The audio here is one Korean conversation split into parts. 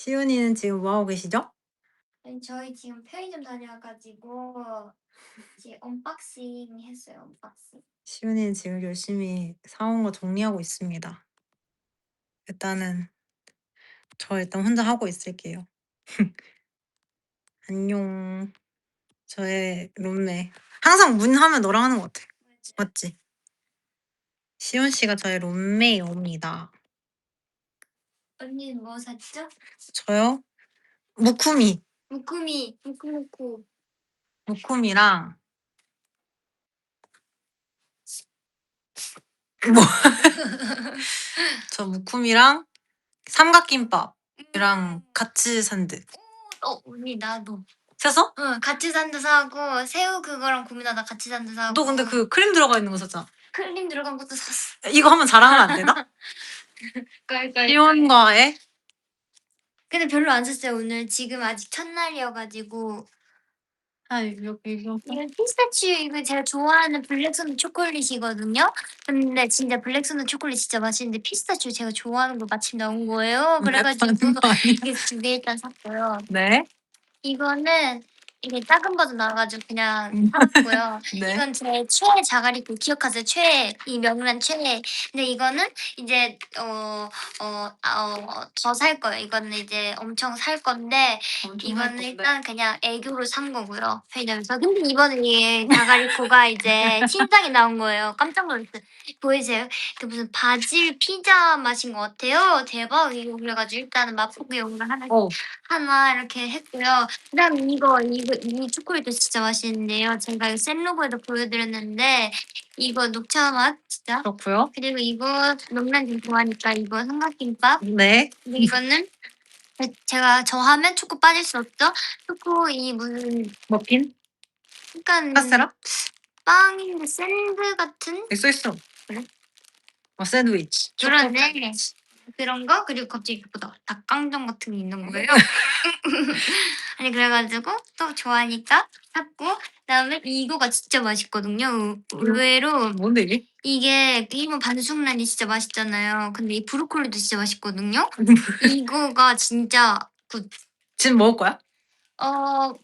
시윤이는 지금 뭐 하고 계시죠? 아니, 저희 지금 편의점 다녀와가지고 지금 언박싱 했어요. 언박싱. 시윤이는 지금 열심히 사온 거 정리하고 있습니다. 일단은 저 일단 혼자 하고 있을게요. 안녕. 저의 룸메. 항상 문 하면 너랑 하는 것 같아. 맞지? 시윤 씨가 저의 룸메입니다. 언니는 뭐 샀죠? 저요? 무쿠미. 무쿠미, 무쿠무쿠. 무쿠미랑 뭐? 저 무쿠미랑 삼각김밥이랑 같이 산드. 언니 나도. 샀어? 응, 같이 산도 사고 새우 그거랑 고민하다 같이 산도 사고. 너 근데 그 크림 들어가 있는 거 샀잖아. 크림 들어간 것도 샀어. 이거 한번 자랑하면 안 되나? 깔깔. 시온과의 근데 별로 안 샀어요 오늘. 지금 아직 첫날이어가지고. 이거 이건 피스타치오, 이거 제가 좋아하는 블랙선드 초콜릿이거든요. 근데 진짜 블랙선드 초콜릿 진짜 맛있는데 피스타치오 제가 좋아하는 거 마침 나온 거예요. 그래가지고 이게 두 개 일단 샀고요. 네. 이거는 이게 작은 버전 나와가지고 그냥 사봤고요. 네. 이건 제 최애 자가리고 기억하세요? 최애, 이 명란 최애. 근데 이거는 이제 더 살 거예요. 이거는 이제 엄청 살 건데 이거는 일단 그냥 애교로 산 거고요. 편의점에서. 근데 이번에 이게 자가리코가 이제 신상이 나온 거예요. 깜짝 놀랐어요. 보이세요? 그 무슨 바질 피자 맛인 것 같아요. 대박 이거. 그래가지고 일단은 맛보기용으로 하나 이렇게 했고요. 그다음 이 초콜릿도 진짜 맛있는데요. 제가 이거 셀로그에도 보여드렸는데 이거 녹차 맛 진짜. 그렇고요. 그리고 이거 명란 좀 좋아하니까 이거 삼각김밥. 네. 근데 이거는 제가 저 하면 초코 빠질 수 없죠. 초코 이 무슨 머핀? 약간 카스테라? 빵인데 샌드 같은 있어. 그래? 샌드위치. 그러네. 그런 거 그리고 갑자기 그보다 닭강정 같은 게 있는 거예요. 아니 그래가지고 또 좋아하니까 샀고 그다음에 이거가 진짜 맛있거든요. 의외로 뭔데 이게? 이게 일본 반숙란이 진짜 맛있잖아요. 근데 이 브로콜리도 진짜 맛있거든요. 이거가 진짜 굿. 지금 먹을 거야?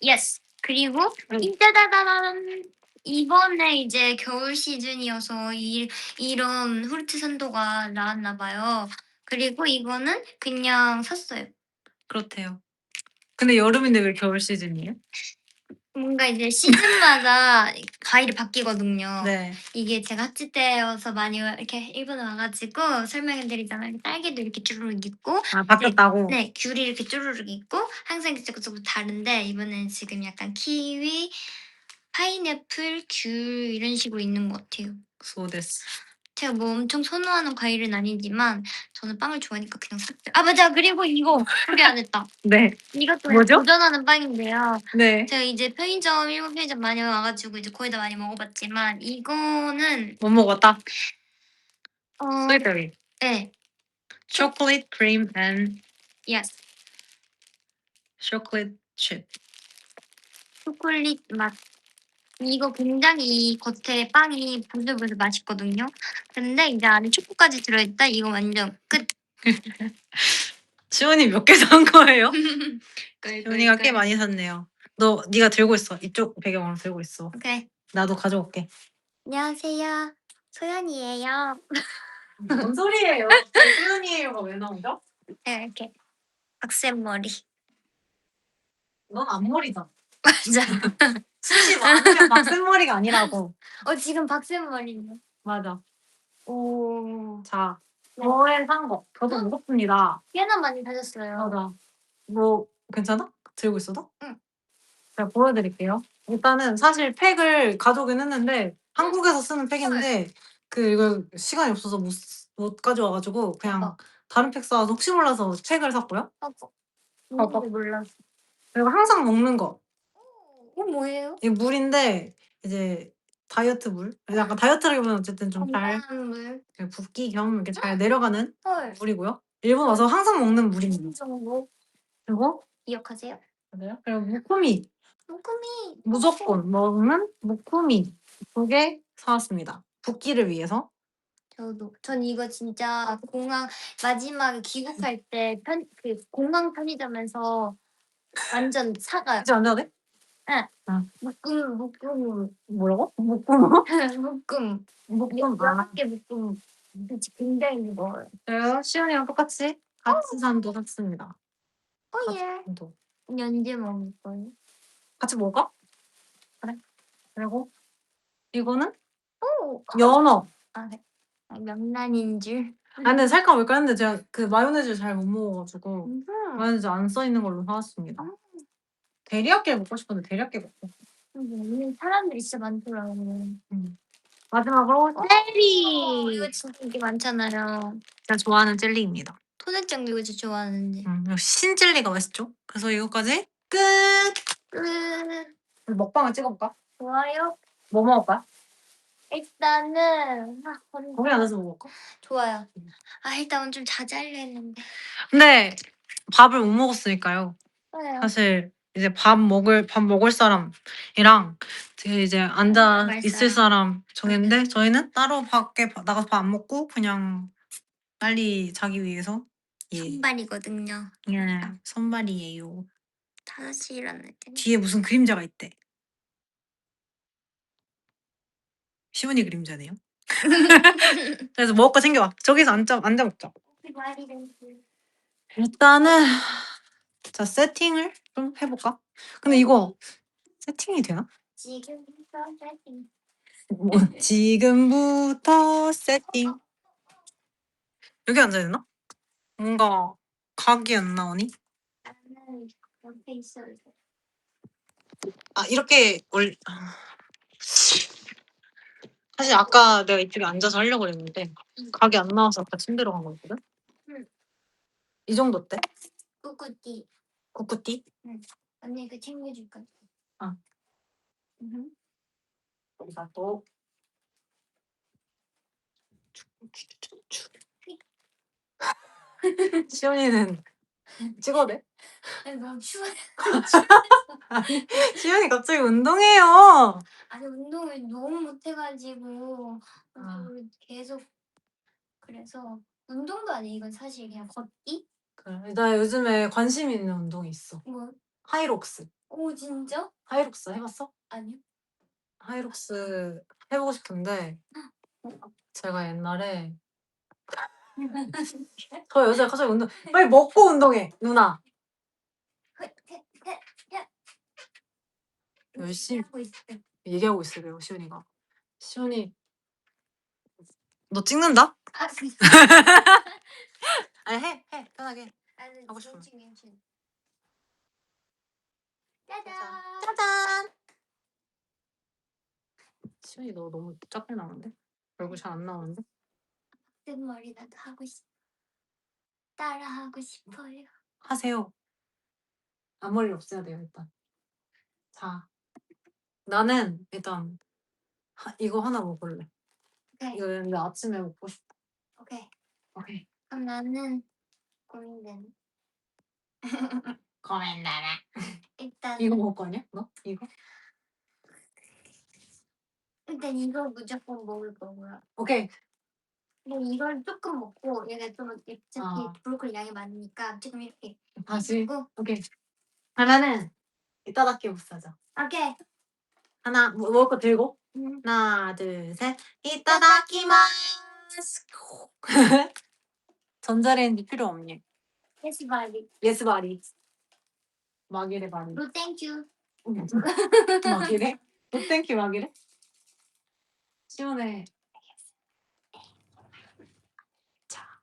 예스. 그리고 짜자자잔. 이번에 이제 겨울 시즌이어서 이런 후르츠 산도가 나왔나 봐요. 그리고 이거는 그냥 샀어요. 그렇대요. 근데 여름인데 왜 겨울 시즌이에요? 뭔가 이제 시즌마다 과일이 바뀌거든요. 네. 이게 제가 학지 때여서 많이 이렇게 일본에 와가지고 설명해드리자면 딸기도 이렇게 쭈루룩 있고 바뀌었다고? 네, 귤이 이렇게 쭈루룩 있고 항상 조금 다른데 이번엔 지금 약간 키위, 파인애플, 귤 이런 식으로 있는 것 같아요. 소데스. 제가 뭐 엄청 선호하는 과일은 아니지만 저는 빵을 좋아하니까 그냥 샀어요. 아 맞아. 그리고 이거 소개 안 했다. 네. 이것도 뭐죠? 도전하는 빵인데요. 네. 제가 이제 일본 편의점 많이 와가지고 이제 거의 다 많이 먹어봤지만 이거는 못 먹었다. 어, 스위트리. 네, 초콜릿 크림 앤 yes, 초콜릿 칩. 초콜릿 맛. 이거 굉장히 겉에 빵이 부들부들 맛있거든요. 근데 이제 안에 초코까지 들어있다. 이거 완전 끝. 시온이 몇 개 산 거예요? 시온이가 시온이가 꽤 많이 샀네요. 네가 들고 있어. 이쪽 배경으로 들고 있어. 오케이. 나도 가져올게. 안녕하세요. 소연이에요. 뭔 소리예요? 소연이에요가 왜 나오죠? 제가 이렇게 박샘머리. 넌 앞머리잖아. 맞아. 수시 많으면 박센머리가 아니라고. 지금 박샘머리네. 맞아. 오. 자, 네. 저의 산 거. 저도 무겁습니다. 꽤나 많이 사셨어요. 맞아. 뭐 괜찮아? 들고 있어도? 응. 제가 보여드릴게요. 일단은 사실 팩을 가져오긴 했는데 한국에서 쓰는 팩인데 이거 시간이 없어서 못 가져와가지고 그냥 다른 팩 사와서 혹시 몰라서 팩을 샀고요. 뭔지 몰랐어. 그리고 항상 먹는 거. 이거 뭐예요? 이 물인데 이제 다이어트 물. 약간 다이어트라기보다는 어쨌든 좀 잘 건강한 물. 붓기 겸 이렇게 잘 내려가는 헐. 물이고요. 일본 와서 항상 먹는 물입니다. 이 정도 그리고 기억하세요? 맞아요. 그리고 무코미. 무구미. 무조건 먹는 무코미 2개 사왔습니다. 붓기를 위해서. 저도. 전 이거 진짜 공항 마지막에 귀국할 때 그 공항 편의점에서 완전 사가요. 이제 안 자도 돼? 응. 아. 묶음. 뭐라고? 묶음. 묶음. 묶음. 여섯 개 묶음. 굉장히 무거워요. 저요 시연이랑 똑같이 같이 산도 샀습니다. 같이 예. 산도. 언제 먹을 거예요? 같이 먹을까? 그래. 그리고 이거는 오. 연어. 아, 네. 명란인 줄. 아 근데 살까 말까 했는데 제가 그 마요네즈를 잘 못 먹어가지고 음. 마요네즈 안 써 있는 걸로 사왔습니다. 데리야끼를 먹고 싶은데 데리야끼 먹고. 사람들이 진짜 많더라고요. 마지막으로 젤리. 이거 진짜 인기 많잖아요. 제가 좋아하는 젤리입니다. 토네짱도 이거 진짜 좋아하는데. 역시 신젤리가 맛있죠? 그래서 이거까지 끝! 끝. 먹방을 찍어볼까? 좋아요. 뭐 먹을까? 일단은 거기 앉아서 먹을까? 좋아요. 아 일단 좀 자제하려 했는데. 근데 밥을 못 먹었으니까요. 좋아요. 사실 이제 밥 먹을 사람이랑 이제 앉아 갈 있을 사람 정했는데 네. 저희는 따로 밖에 나가서 밥 안 먹고 그냥 빨리 자기 위해서 선반이거든요. 선발이에요. 5시에 일어날 때. 뒤에 무슨 그림자가 있대. 시온이 그림자네요. 그래서 먹을 거 챙겨와. 저기서 앉아 먹자. 일단은 자 세팅을 좀 해볼까? 근데 이거 세팅이 되나? 지금부터 세팅. 뭐, 지금부터 세팅. 여기 앉아야 되나? 뭔가 각이 안 나오니? 나는 옆에 있어도 돼. 아 이렇게 사실 아까 내가 이쪽에 앉아서 하려고 했는데 각이 안 나와서 아까 침대로 간 거거든? 응. 이 정도 어때? 꾸꾸띠. 쿠쿠띠? 언니 이거 챙겨줄 거야. 아. 여기다 또 시연이는 찍어도 돼? 아니 너무 추워. 아니 시연이 갑자기 운동해요. 아니 운동을 너무 못해가지고 아. 계속 그래서 운동도 아니 이건 사실 그냥 걷기? 그래. 나 요즘에 관심 있는 운동이 있어. 뭐? 하이록스. 오 진짜? 하이록스 해봤어? 아니요. 하이록스 해보고 싶은데 제가 옛날에 저 요새 갑자기 운동 빨리 먹고 운동해 누나. 열심히 하고 있어. 얘기하고 있어요 시온이가. 시온이 너 찍는다? 아, 아니 해 편하게. 나는 하고 싶으면. 김치. 짜잔. 짜잔. 시온이 너 너무 작게 나오는데? 얼굴 잘 안 나오는데? 뜬 머리 나도 하고 싶어. 따라 하고 싶어요. 하세요. 앞머리 없애야 돼요 일단. 자 나는 일단 이거 하나 먹을래. 오케이. 이거 근데 아침에 먹고 싶어. 오케이. 오케이. 그럼 나는 고민되네. 고민되네. 일단 이거 먹을 거 아니야? 너? 이거? 일단 이걸 무조건 먹을 거고요. 오케이. 근데 이걸 조금 먹고 얘가 좀 어차피 아. 브로콜리 양이 많으니까 지금 이렇게 다시. 해주고. 오케이. 그러면은 이따다키 부스하자. 오케이. 하나 먹을 거 들고. 하나 둘 셋. 이따다키마스. 전자레인지 필요 없니? 예스 바리. 예스 바리. 마기레 바리. 노 땡큐. 마기레? 너 땡큐 마기레? 시원해. 자.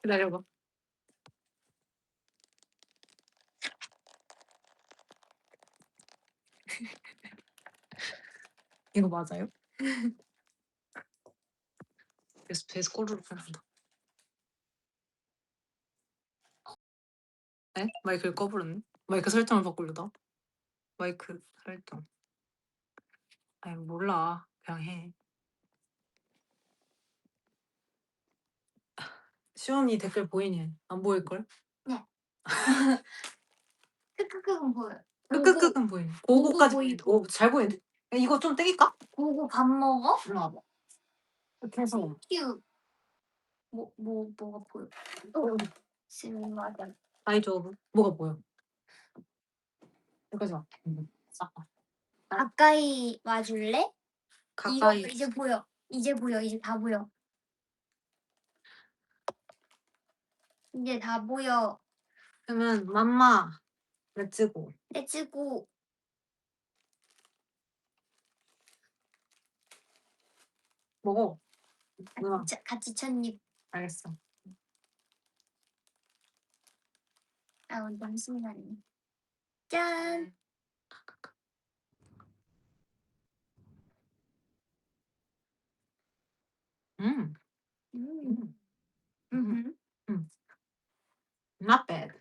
기다려봐. 이거 맞아요? 배에서 꼬르륵 소리난다. 네? 마이크를 꺼버렸네? 마이크 설정을 바꾸려다. 마이크 설정. 아니 몰라. 그냥 해. 시원이 댓글 보이니? 안 보일걸? 크크크는 보여. 끄끄끄는 보이네. 고고 고고까지 보이고. 보이네. 잘 보이는데? 야, 이거 좀 땡길까? 고고 밥 먹어? 일로 와봐. 이렇게 해서 큐. 뭐가 보여? 맞아. 아이즈 오브 뭐가 보여? 여기까지 와. 싹 봐. 가까이 와줄래? 가까이. 이거 이제 보여. 이제 다 보여. 이제 다 보여. 그러면 맘마 렛츠고. 렛츠고. 먹어. 누나. 같이 찻잎. 알겠어. 아, 너무 신나네. 짠. 음. 음. 음. 음. Not bad.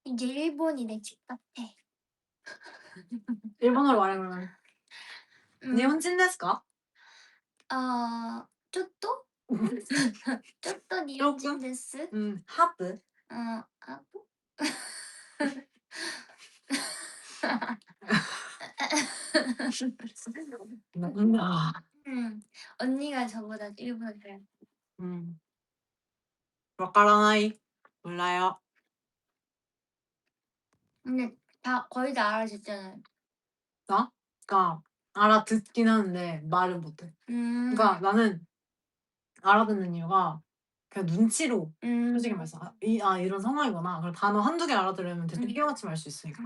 이제 일본이 내 집 같아. 일본어로 말해 그러면. 일본인ですか? 쪼또? 쪼또 니혼진 데스? 하프. 하프? 언니가 저보다 일본어 잘. わからない. 몰라요. 근데 거의 다 알아듣잖아요. 나? 그러니까 알아듣긴 하는데 말은 못해. 그러니까 나는 알아듣는 이유가 그냥 눈치로 솔직히 말해서 이런 상황이구나. 그럼 단어 한두 개 알아들으면 대충 끼워맞추면 알 수 있으니까.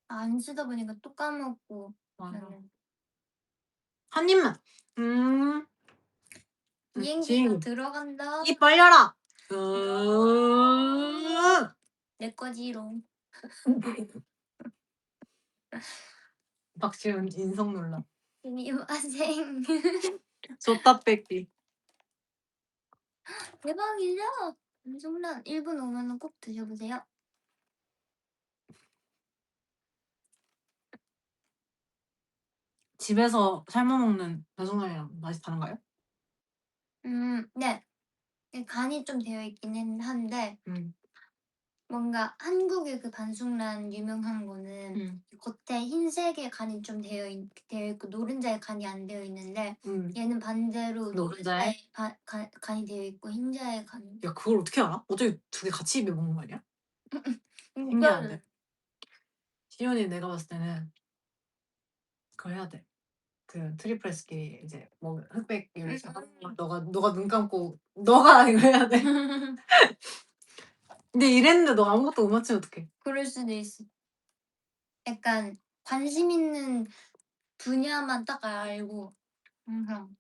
안 쓰다 보니까 또 까먹고. 맞아. 한 입만. 비행기가 들어간다. 입 벌려라. 내 거지롱. 박지훈 인성 논란. 스미마생. 줬다 뺏기. 대박이죠? 엄청난. 일본 오면은 꼭 드셔보세요. 집에서 삶아 먹는 배송날이랑 맛이 다른가요? 네. 간이 좀 되어 있기는 한데 음. 뭔가 한국의 그 반숙란 유명한 거는 겉에 흰색의 간이 좀 되어 있고 노른자의 간이 안 되어 있는데 얘는 반대로 노른자의 간이 되어 있고 흰자의 간이. 야 그걸 어떻게 알아? 어떻게 두 개 같이 입에 먹는 거 아니야? 신기한데. 시온이 내가 봤을 때는 그걸 해야 돼. 그 트리플 S끼리 이제 뭐 흑백 요리사 너가 눈 감고 너가 이거 해야 돼. 근데 이랬는데 너 아무것도 못 맞추면 어떡해? 그럴 수도 있어. 약간 관심 있는 분야만 딱 알고 항상.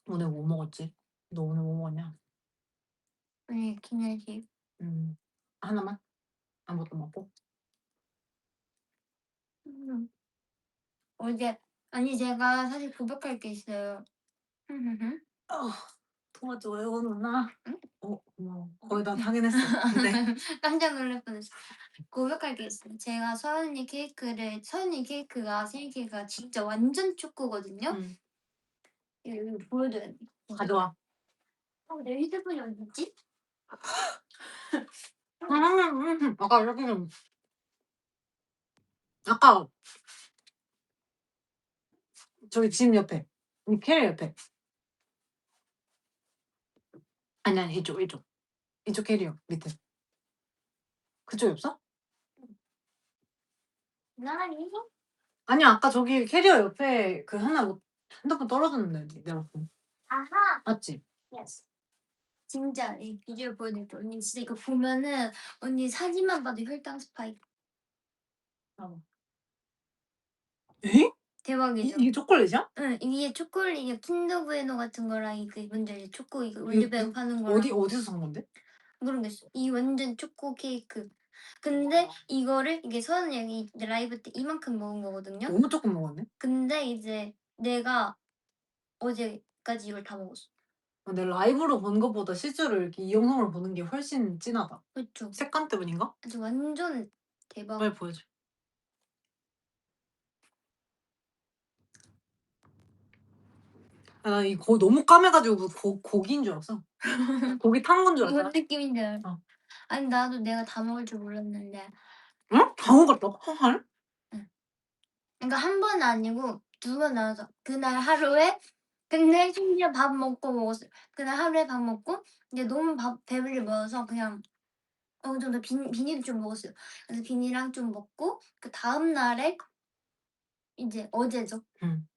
오늘 뭐 먹었지? 너 오늘 뭐 먹었냐? 아니 기내식. 하나만? 아무것도 먹고? 어제 아니 제가 사실 고백할 게 있어요. 도와줘요 누나. 응? 고마워. 거의 다 하긴 했어. 근데 깜짝 놀랄 뻔했어. 고백할 게 있어요. 제가 서연이 케이크가 생일 케이크가 진짜 완전 초코거든요. 이거 보여줘야 돼. 가져와. 내 휴대폰이 어디 있지? 아까 이렇게 좀 아까 저기 집 옆에 이 캐리 옆에 아니 이쪽 캐리어 밑에 그쪽이 없어? 나란히? 아니 아까 저기 캐리어 옆에 그 하나 뭐 핸드폰 떨어졌는데 내 핸드폰 아하. 맞지? 예스. 진짜 이 비디오 보여드릴게. 언니 진짜 이거 보면은 언니 사진만 봐도 혈당 스파이크. 에? 대박이죠? 이게 초콜릿이야? 응, 위에 초콜릿 킨더부에노 같은 거랑 이거 먼저 이제 초코 이거 올리브영 파는 거랑 어디서 산 건데? 모르겠어. 이 완전 초코 케이크. 근데 이거를 이게 서연이 라이브 때 이만큼 먹은 거거든요. 너무 조금 먹었네. 근데 이제 내가 어제까지 이걸 다 먹었어. 내 라이브로 본 것보다 실제로 이렇게 이 영상을 보는 게 훨씬 진하다. 그렇죠. 색감 때문인가? 아주 완전 대박. 빨리 보여줘. 나 이 거 너무 까매 가지고 고기인 줄 알았어. 고기 탄 건 줄 뭔 알았잖아. 느낌인 줄 알아. 어. 아니 나도 내가 다 먹을 줄 몰랐는데. 응? 다 먹었다고? 한 알? 응. 그러니까 한 번 아니고 2번 나와서 그날 하루에 근데 심지어 밥 먹고 먹었어요. 그날 하루에 밥 먹고 이제 너무 배불리 먹어서 그냥 어느 정도 비니도 좀 먹었어요. 그래서 비니랑 좀 먹고 그다음 날에 이제 어제죠. 응.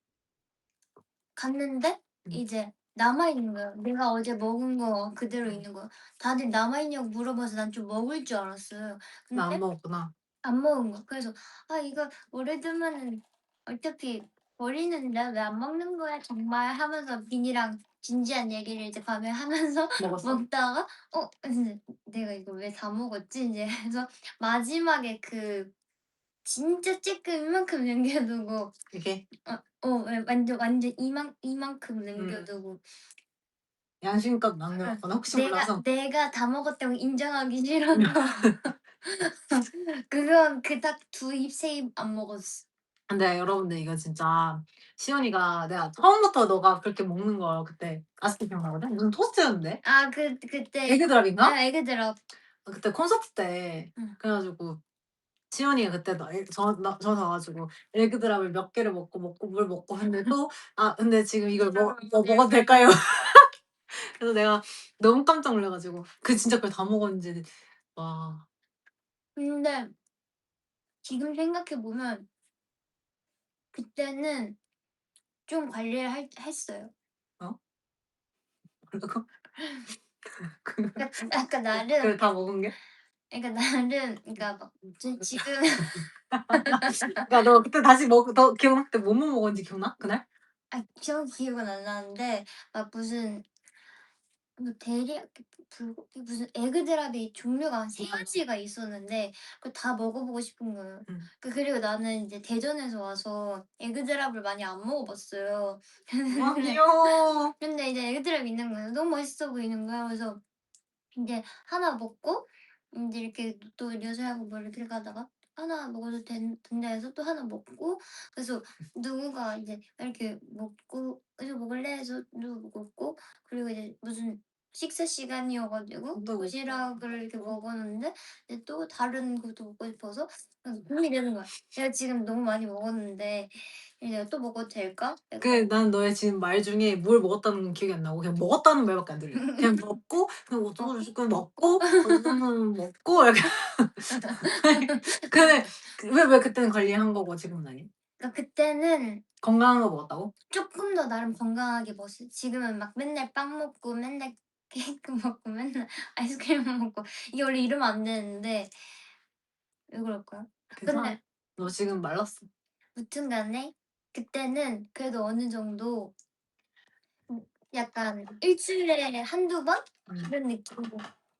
갔는데 응. 이제 남아 있는 거예요. 내가 어제 먹은 거 그대로 응. 있는 거예요. 다들 남아 있냐고 물어봐서 난 좀 먹을 줄 알았어요. 나 안 근데 먹었구나. 안 먹은 거야. 그래서 '아 이거 오래 두면은 어차피 버리는데 왜 안 먹는 거야 정말.' 하면서 비니랑 진지한 얘기를 이제 밤에 하면서 먹었어? 먹다가 근데 '내가 이걸 왜 다 먹었지?' 이제 해서 마지막에 그 진짜 쬐끔 이만큼 남겨 두고 이게? 예 완전 이만큼 남겨 음. 두고 양심껏 남겼구나 혹시 몰라서. 내가 다 먹었다고 인정하기 싫어서 그건 그 딱 2입 3입 안 먹었어. 근데 여러분들 이거 진짜 시연이가 내가 처음부터 너가 그렇게 먹는 거 그때 아직도 기억나거든? 무슨 토스트였는데? 아 그때 에그드랍인가? 에그드랍. 그때 콘서트 때 응. 그래 가지고 시연이가 그때 저 사 가지고 에그드랍을 몇 개를 먹고 물 먹고 했는데 또 "아 근데 지금 이걸 먹어도 될까요?" 그래서 내가 너무 깜짝 놀라 가지고 진짜 그걸 다 먹었는지 와. 근데 지금 생각해 보면 그때는 좀 관리를 했어요. 어? 뭐라고? 그러니까 나름 그걸 다 먹은 게? 그러니까 나름 그러니까 막 지금 그러니까 너 그때 다시 너 기억나? 그때 뭐뭐 먹었는지 기억나? 그날? 기억은 안 나는데 막 무슨 뭐 대리야끼 불고기 무슨 에그드랍이 종류가 한 3가지가 있었는데 그걸 다 먹어보고 싶은 거예요. 응. 그리고 나는 이제 대전에서 와서 에그드랍을 많이 안 먹어봤어요. 아 귀여워. 근데 이제 에그드랍 있는 거예요. 너무 맛있어 보이는 거야. 그래서 인제 하나 먹고 인제 이렇게 또 녀석하고 뭐 이렇게 가다가 '하나 먹어도 된다.' 해서 또 하나 먹고 그래서 누구가 이제 이렇게 먹고 "이거 먹을래?" 해서 누구 먹고 그리고 이제 무슨 식사 시간이어 가지고 또 먹고. 도시락을 이렇게 먹었는데 이제 또 다른 것도 먹고 싶어서 고민이 되는 거야. '내가 지금 너무 많이 먹었는데 이제 내가 또 먹어도 될까?' 약간 난 너의 지금 말 중에 뭘 먹었다는 건 기억이 안 나고 그냥 먹었다는 말밖에 안 들려. 그냥 먹고 그냥 어쩌고 저쩌고 먹고 먹고 약간 근데 왜 그때는 관리한 거고 지금은 아니야? 그러니까 그때는 건강한 거 먹었다고? 쪼끔 더 나름 건강하게 먹었어요. 지금은 막 맨날 빵 먹고 맨날 케이크 먹고 맨날 아이스크림 먹고 이게 원래 이러면 안 되는데 왜 그럴까요? 괜찮아. 근데 너 지금 말랐어. 무튼 간에 그때는 그래도 어느 정도 약간 일 주일에 한두 번 음. 이런 느낌으로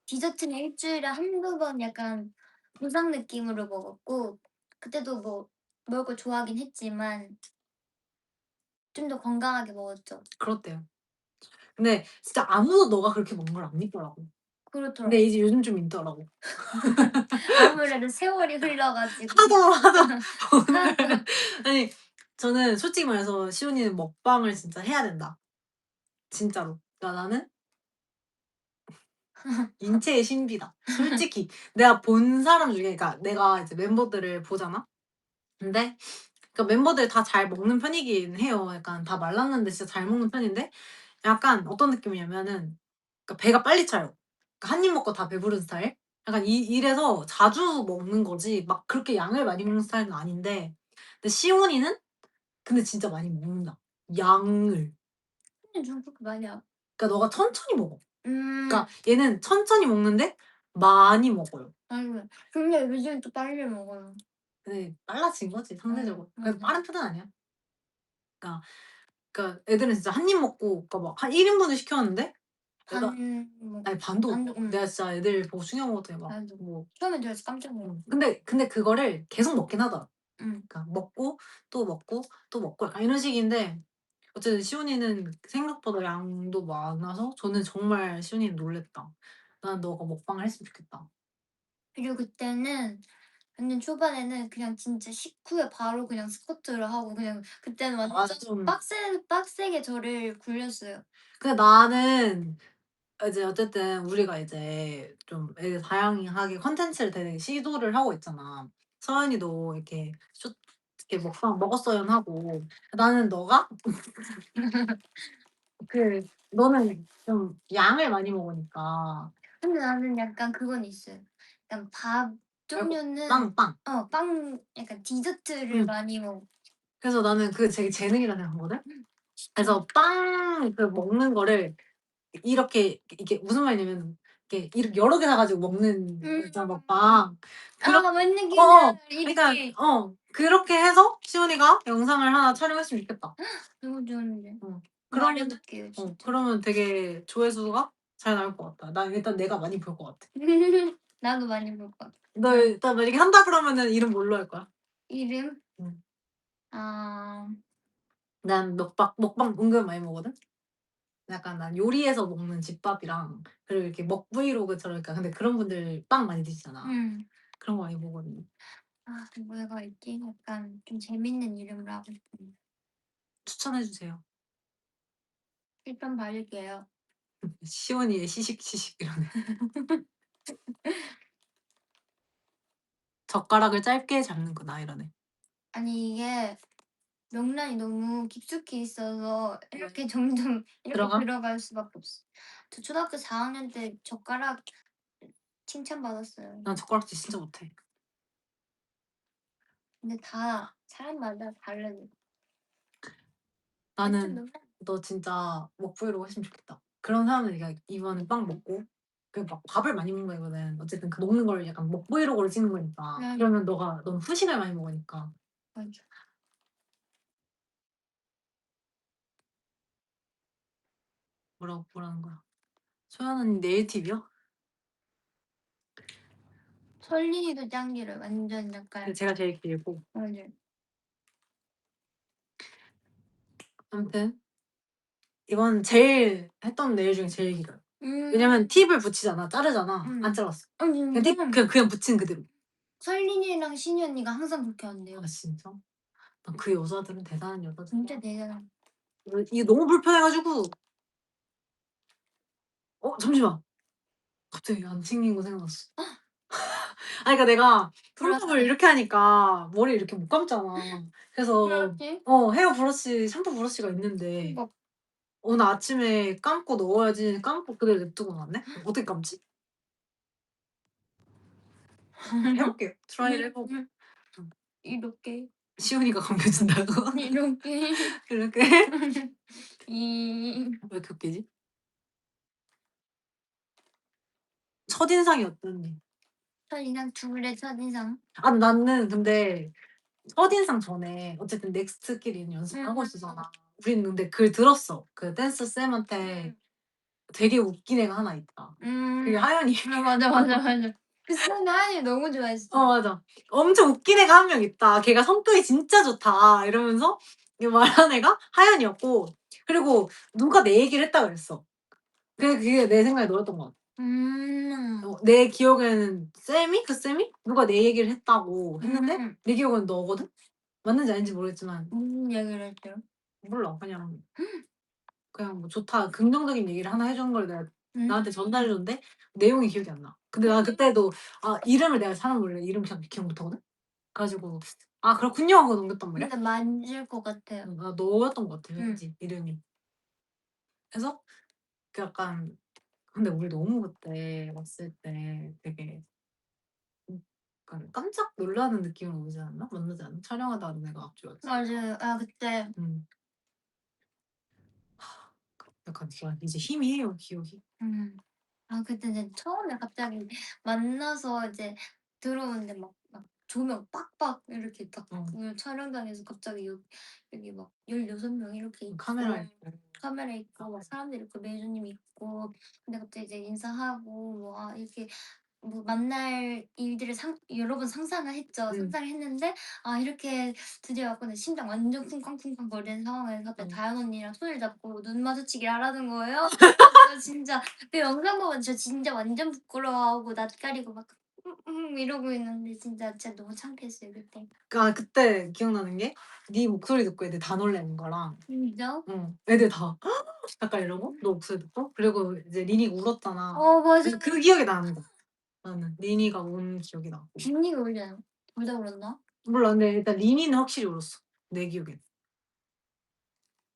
디저트는 일 주일에 한두 번 약간 보상 느낌으로 먹었고 그때도 뭐 먹을 걸 좋아하긴 했지만 좀 더 건강하게 먹었죠. 그렇대요. 근데 진짜 아무도 너가 그렇게 먹는 걸 안 믿더라고. 근데 그렇더라고요. 이제 요즘 좀 믿더라고. 아무래도 세월이 흘러 가지고 하도 하도 아니 저는 솔직히 말해서 시온이는 먹방을 진짜 해야 된다. 진짜로. 그러니까 나는 인체의 신비다. 솔직히 내가 본 사람 중에 그러니까 내가 이제 멤버들을 보잖아. 근데 멤버들 다 잘 먹는 편이긴 해요. 약간 다 말랐는데 진짜 잘 먹는 편인데 약간 어떤 느낌이냐면은 배가 빨리 차요. 한 입 먹고 다 배부른 스타일? 약간 이래서 자주 먹는 거지 막 그렇게 양을 많이 먹는 스타일은 아닌데 근데 시온이는 근데 진짜 많이 먹는다. 양을. 근데 전 그렇게 많이 안 그러니까 너가 천천히 먹어. 음. 그러니까 얘는 천천히 먹는데 많이 먹어요. 아니요. 근데 요즘 또 빨리 먹어요. 근데 빨라진 거지 상대적으로. 그래도 맞아. 빠른 편은 아니야. 그러니까 애들은 진짜 한 입 먹고 막 한 1 인분을 시켰는데 반 내가 먹 아니 반도 못 반도 먹어. 내가 진짜 애들 보고 충격 먹었더니 막 나도. 뭐 처음에 들어서 깜짝 놀랐어. 근데 그거를 계속 먹긴 하더라. 응. 그러니까 먹고 또 먹고 또 먹고 약간 이런 식인데 어쨌든 시온이는 생각보다 양도 많아서 저는 정말 시온이는 놀랐다. 난 너가 먹방을 했으면 좋겠다. 그리고 그때는 완전 초반에는 그냥 진짜 식후에 바로 그냥 스쿼트를 하고 그냥 그때는 완전 맞아, 좀. 빡세게 저를 굴렸어요. 근데 나는 이제 어쨌든 우리가 이제 좀 되게 다양하게 컨텐츠를 되게 시도를 하고 있잖아. 서연이도 이렇게 이렇게 먹방 먹었어연 하고 나는 너가 너는 좀 양을 많이 먹으니까 근데 나는 약간 그건 있어요. 약간 밥 종류는 빵. 빵 약간 디저트를 많이 먹어. 그래서 나는 그게 되게 재능이라 생각하거든. 그래서 빵 먹는 거를 이게 무슨 말이냐면 이렇게 여러 개 사 가지고 먹는 거 있잖아 먹방. 뭔 느낌인지 그러니까 이렇게. 그렇게 해서 시온이가 영상을 하나 촬영했으면 좋겠다. 너무 좋은데. 그러면 말해볼게요 진짜. 그러면 되게 조회수가 잘 나올 것 같다. 난 일단 내가 많이 볼 것 같아. 나도 많이 볼 것 같아. 너 일단 만약에 한다 그러면은 이름 뭘로 할 거야? 이름? 응. 아 난 먹방 은근 많이 보거든. 약간 난 요리해서 먹는 집밥이랑 그리고 이렇게 브이로그처럼 그러니까 근데 그런 분들 빵 많이 드시잖아. 그런 거 많이 보거든. 뭐가 있지? 약간 좀 재밌는 이름으로 하고 싶은데. 추천해 주세요. 일단 말릴게요. 시원이의 시식 이러네. 젓가락을 짧게 잡는구나 이러네. 아니 이게 명란이 너무 깊숙이 있어서 이렇게 점점 이렇게 들어가? 들어갈 수밖에 없어. 저 초등학교 4학년 때 젓가락 칭찬받았어요. 난 젓가락질 진짜 못해. 근데 다 사람마다 다르네. 나는 너 진짜 먹브이로그 했으면 좋겠다. 그런 사람들이 그러니까 이번에 빵 먹고 막 밥을 많이 먹는 거거든. 어쨌든 그 먹는 걸 약간 먹브이로그로 찍는 거니까. 그러면 넌 후식을 많이 먹으니까. 맞아. 뭐라는 거야? 소연 언니 네일팁이요? 설린이도 짱기를 완전 약간. 제가 제일 길고. 맞아. 아무튼 이건 제일 했던 네일 중에 제일 길어요. 왜냐면 팁을 붙이잖아. 자르잖아. 안 잘랐어. 그냥 팁 그냥 붙인 그대로. 설린이랑 신이 언니가 항상 그렇게 한대요. 아 진짜? 난 그 여자들은 대단한 여자들. 진짜 대단한. 이게 너무 불편해가지고. 잠시만. 갑자기 안 챙긴 거 생각났어. 그러니까 내가 샴푸를 이렇게 하니까 머리 이렇게 못 감잖아. 그래서 그렇지? 헤어 브러쉬, 샴푸 브러쉬가 있는데 오늘 아침에 감고 넣어야지 감고 그대로 냅두고 놨네? 어떻게 감지? 해볼게요. 트라이를 해보고. 이렇게 시온이가 감겨준다고? 이렇게 이렇게? 왜 이 이렇게 웃기지? 첫인상이 어떠니? 첫인상 둘의 첫인상. 나는 근데 첫인상 전에 어쨌든 넥스트끼리 연습하고 있었잖아. 우리는 근데 그걸 들었어. 그 댄스 쌤한테 되게 웃긴 애가 하나 있다. 그게 하연이. 맞아. 그 쌤은 하연이 너무 좋아했어. 맞아. 엄청 웃긴 애가 한 명 있다. 걔가 성격이 진짜 좋다. 이러면서 말한 애가 하연이었고 그리고 누가 내 얘기를 했다 그랬어. 그게 내 생각에 너였던 것 같아. 내 기억에는 그 쌤이 누가 내 얘기를 했다고 했는데 내 기억에는 너거든? 맞는지 아닌지 모르겠지만 무슨 얘기를 했대요? 몰라. 그냥 뭐 좋다 긍정적인 얘기를 하나 해주는 걸 내가 나한테 전달해 줬는데 내용이 기억이 안 나. 근데 난 그때도 이름을 내가 사람 원래 이름 잘 기억 못 하거든. 그래 가지고 그렇군요 하고 넘겼단 말이야. 근데 맞을 것 같아요. 너였던 것 같아 왠지 이름이. 그래서 약간 근데 우리 너무 그때 왔을 때 되게 약간 깜짝 놀라는 느낌으로 오지 않았나? 만나지 않았나? 촬영하다가 내가 앞뒤 왔지. 맞아요. 그때 약간 이제 희미해요 기억이. 그때 이제 처음에 갑자기 만나서 이제 들어오는데 막 조명 빡빡 이렇게 딱 촬영장에서 갑자기 여기 막 16명 이렇게 있고 카메라 있고 막 사람들 있고 매주님 있고 근데 갑자기 이제 인사하고 뭐 이렇게 뭐 만날 일들을 여러 번 상상을 했죠. 상상을 했는데 이렇게 드디어 왔구나. 심장 완전 쿵쾅쿵쾅 거리는 상황에서 갑자기 다현 언니랑 손을 잡고 눈 마주치기를 하라는 거예요. 제가 진짜 그 영상 보면 저 진짜 완전 부끄러워하고 낯가리고 막 이러고 있는데 진짜 너무 창피했어요 그때. 아 그때 기억나는 게 네 목소리 듣고 애들 다 놀라는 거랑 진짜? 애들 다 약간 이러고 너 목소리 듣고 그리고 이제 리니가 울었잖아. 맞아. 그 기억이 나는 거야 나는. 리니가 운 기억이 나고. 준이가 울잖아. 둘 다 울었나? 몰라 근데 일단 리니는 확실히 울었어 내 기억엔.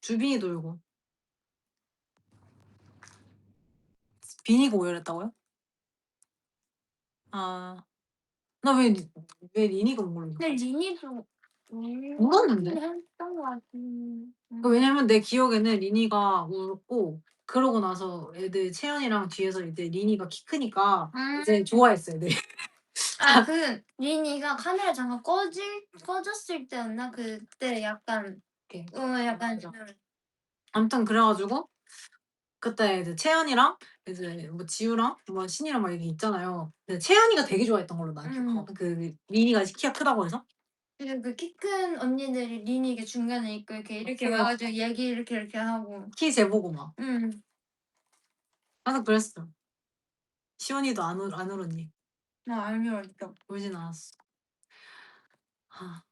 주빈이도 울고. 비니가 오열했다고요? 아. 나 왜 리니가 못 울었나? 근데 리니도 울었는데? 했던 것 같은. 왜냐면 내 기억에는 리니가 울었고 그러고 나서 애들 채연이랑 뒤에서 이제 리니가 키 크니까 이제 좋아했어 애들이. 리니가 카메라 잠깐 꺼졌을 때였나? 그때 약간 이렇게. 약간 맞아. 아무튼 그래 가지고 그때 이제 채연이랑 이제 뭐 지우랑 뭐 신이랑 막 이렇게 있잖아요. 근데 채연이가 되게 좋아했던 걸로 난 기억하거든. 그 리니가 키가 크다고 해서. 그리고 그 키 큰 언니들이 리니 이렇게 중간에 있고 이렇게 와 가지고 얘기 이렇게 하고. 키 재보고 막. 응. 항상 그랬어. 시온이도 안 울었니? 나 안 울었어. 울진 않았어. 아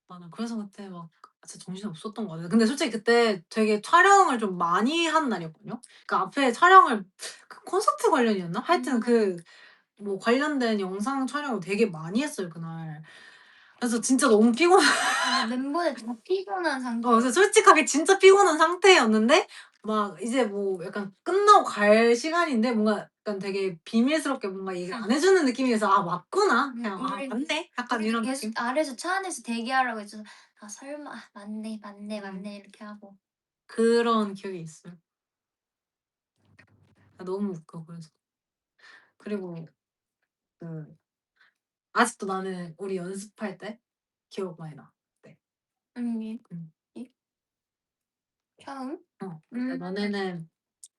맞아. 그래서 그때 막 진짜 정신이 없었던 것 같아요. 근데 솔직히 그때 되게 촬영을 좀 많이 한 날이었거든요. 그 앞에 촬영을 그 콘서트 관련이었나? 하여튼 그 뭐 관련된 영상 촬영을 되게 많이 했어요 그날. 그래서 진짜 너무 멤버들 다 피곤한 상태. 그래서 솔직하게 진짜 피곤한 상태였는데 막 이제 뭐 약간 끝나고 갈 시간인데 뭔가 약간 되게 비밀스럽게 뭔가 얘기를 안 해 주는 느낌이어서 '아 왔구나. 그냥 아 맞네.' 약간 우리도 이런 계속 느낌? 아래에서 차 안에서 대기하라고 했잖아. '아 설마. 맞네.' 이렇게 하고. 그런 기억이 있어요. 너무 웃겨 그래서. 그리고 그 아직도 나는 우리 연습할 때 기억 많이 나. 네. 언니. 음. 처음? 그러니까 너네는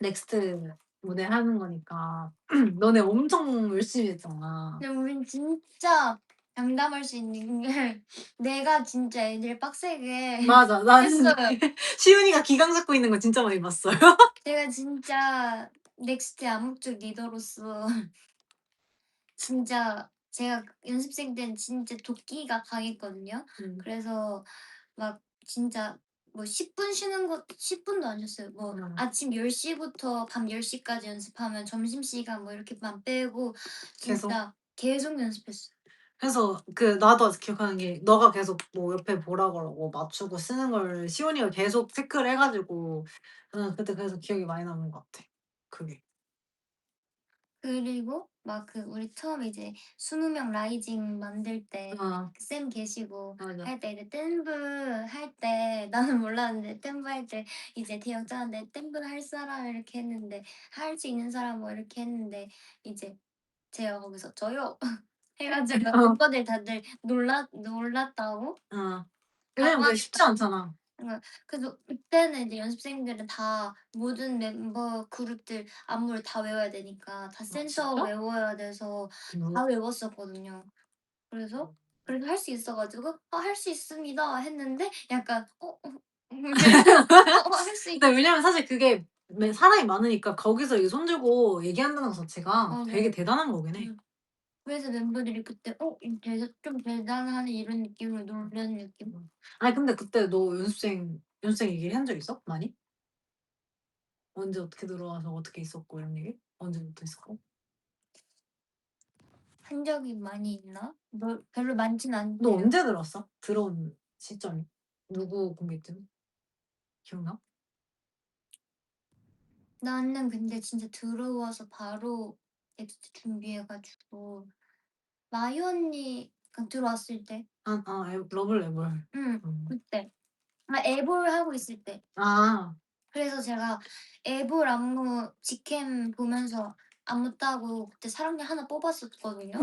넥스트 무대 하는 거니까 너네 엄청 열심히 했잖아. 근데 우린 진짜 장담할 수 있는 게 내가 진짜 애들 빡세게 맞아. 나는 했어요. 시윤이가 기강 잡고 있는 거 진짜 많이 봤어요. 제가 진짜 넥스트의 암묵적 리더로서 진짜 제가 연습생 때는 진짜 도끼가 강했거든요. 그래서 막 진짜 뭐 10분 쉬는 것 10 분도 안 쉬었어요. 뭐 아침 10 시부터 밤 10 시까지 연습하면 점심시간 뭐 이렇게만 빼고 계속. 진짜 계속 연습했어요. 그래서 그 나도 아직 기억하는 게 너가 계속 뭐 옆에 보라 그러고 맞추고 쓰는 걸 시온이가 계속 체크를 해 가지고 나는 그때 그래서 기억이 많이 남는 것 같아 그게. 그리고 막 우리 처음에 이제 20명 라이징 만들 때 어. 쌤 계시고 맞아. 할 때 이제 댄브 할 때 나는 몰랐는데 댄브 할 때 이제 대형 짜는데 댄브 할 사람 이렇게 했는데 할 수 있는 사람 뭐 이렇게 했는데 이제 제가 거기서 "저요." 해 가지고 멤버들 다들 놀랐다고. 왜냐면 그게 쉽지 않잖아. 그래서 그때는 이제 연습생들은 다 모든 멤버 그룹들 안무를 다 외워야 되니까 다 센터 진짜? 외워야 돼서 다 외웠었거든요. 그래서 할 수 있어 가지고 "아 할 수 있습니다." 했는데 약간 할 수 있." 근데 왜냐면 사실 그게 사람이 많으니까 거기서 이 손 들고 얘기한다는 것 자체가 되게 맞아요. 대단한 거긴 해. 그래서 멤버들이 그때 이 좀 대단하네 이런 느낌으로 놀라는 느낌? 아니 근데 그때 너 연습생 얘기 한 적 있어? 많이? 언제 어떻게 들어와서 어떻게 있었고 이런 얘기? 언제부터 있었고? 한 적이 많이 있나? 뭐 별로 많진 너 않대요. 언제 들어왔어? 들어온 시점이? 누구 공개했든? 기억나? 나는 근데 진짜 들어와서 바로 넥스트 준비해 가지고 마이 언니가 들어왔을 때. 러블 레블. 그때. 애볼 하고 있을 때. 아. 그래서 제가 애볼 안무 직캠 보면서 안무 따고 그때 사랑니 하나 뽑았었거든요.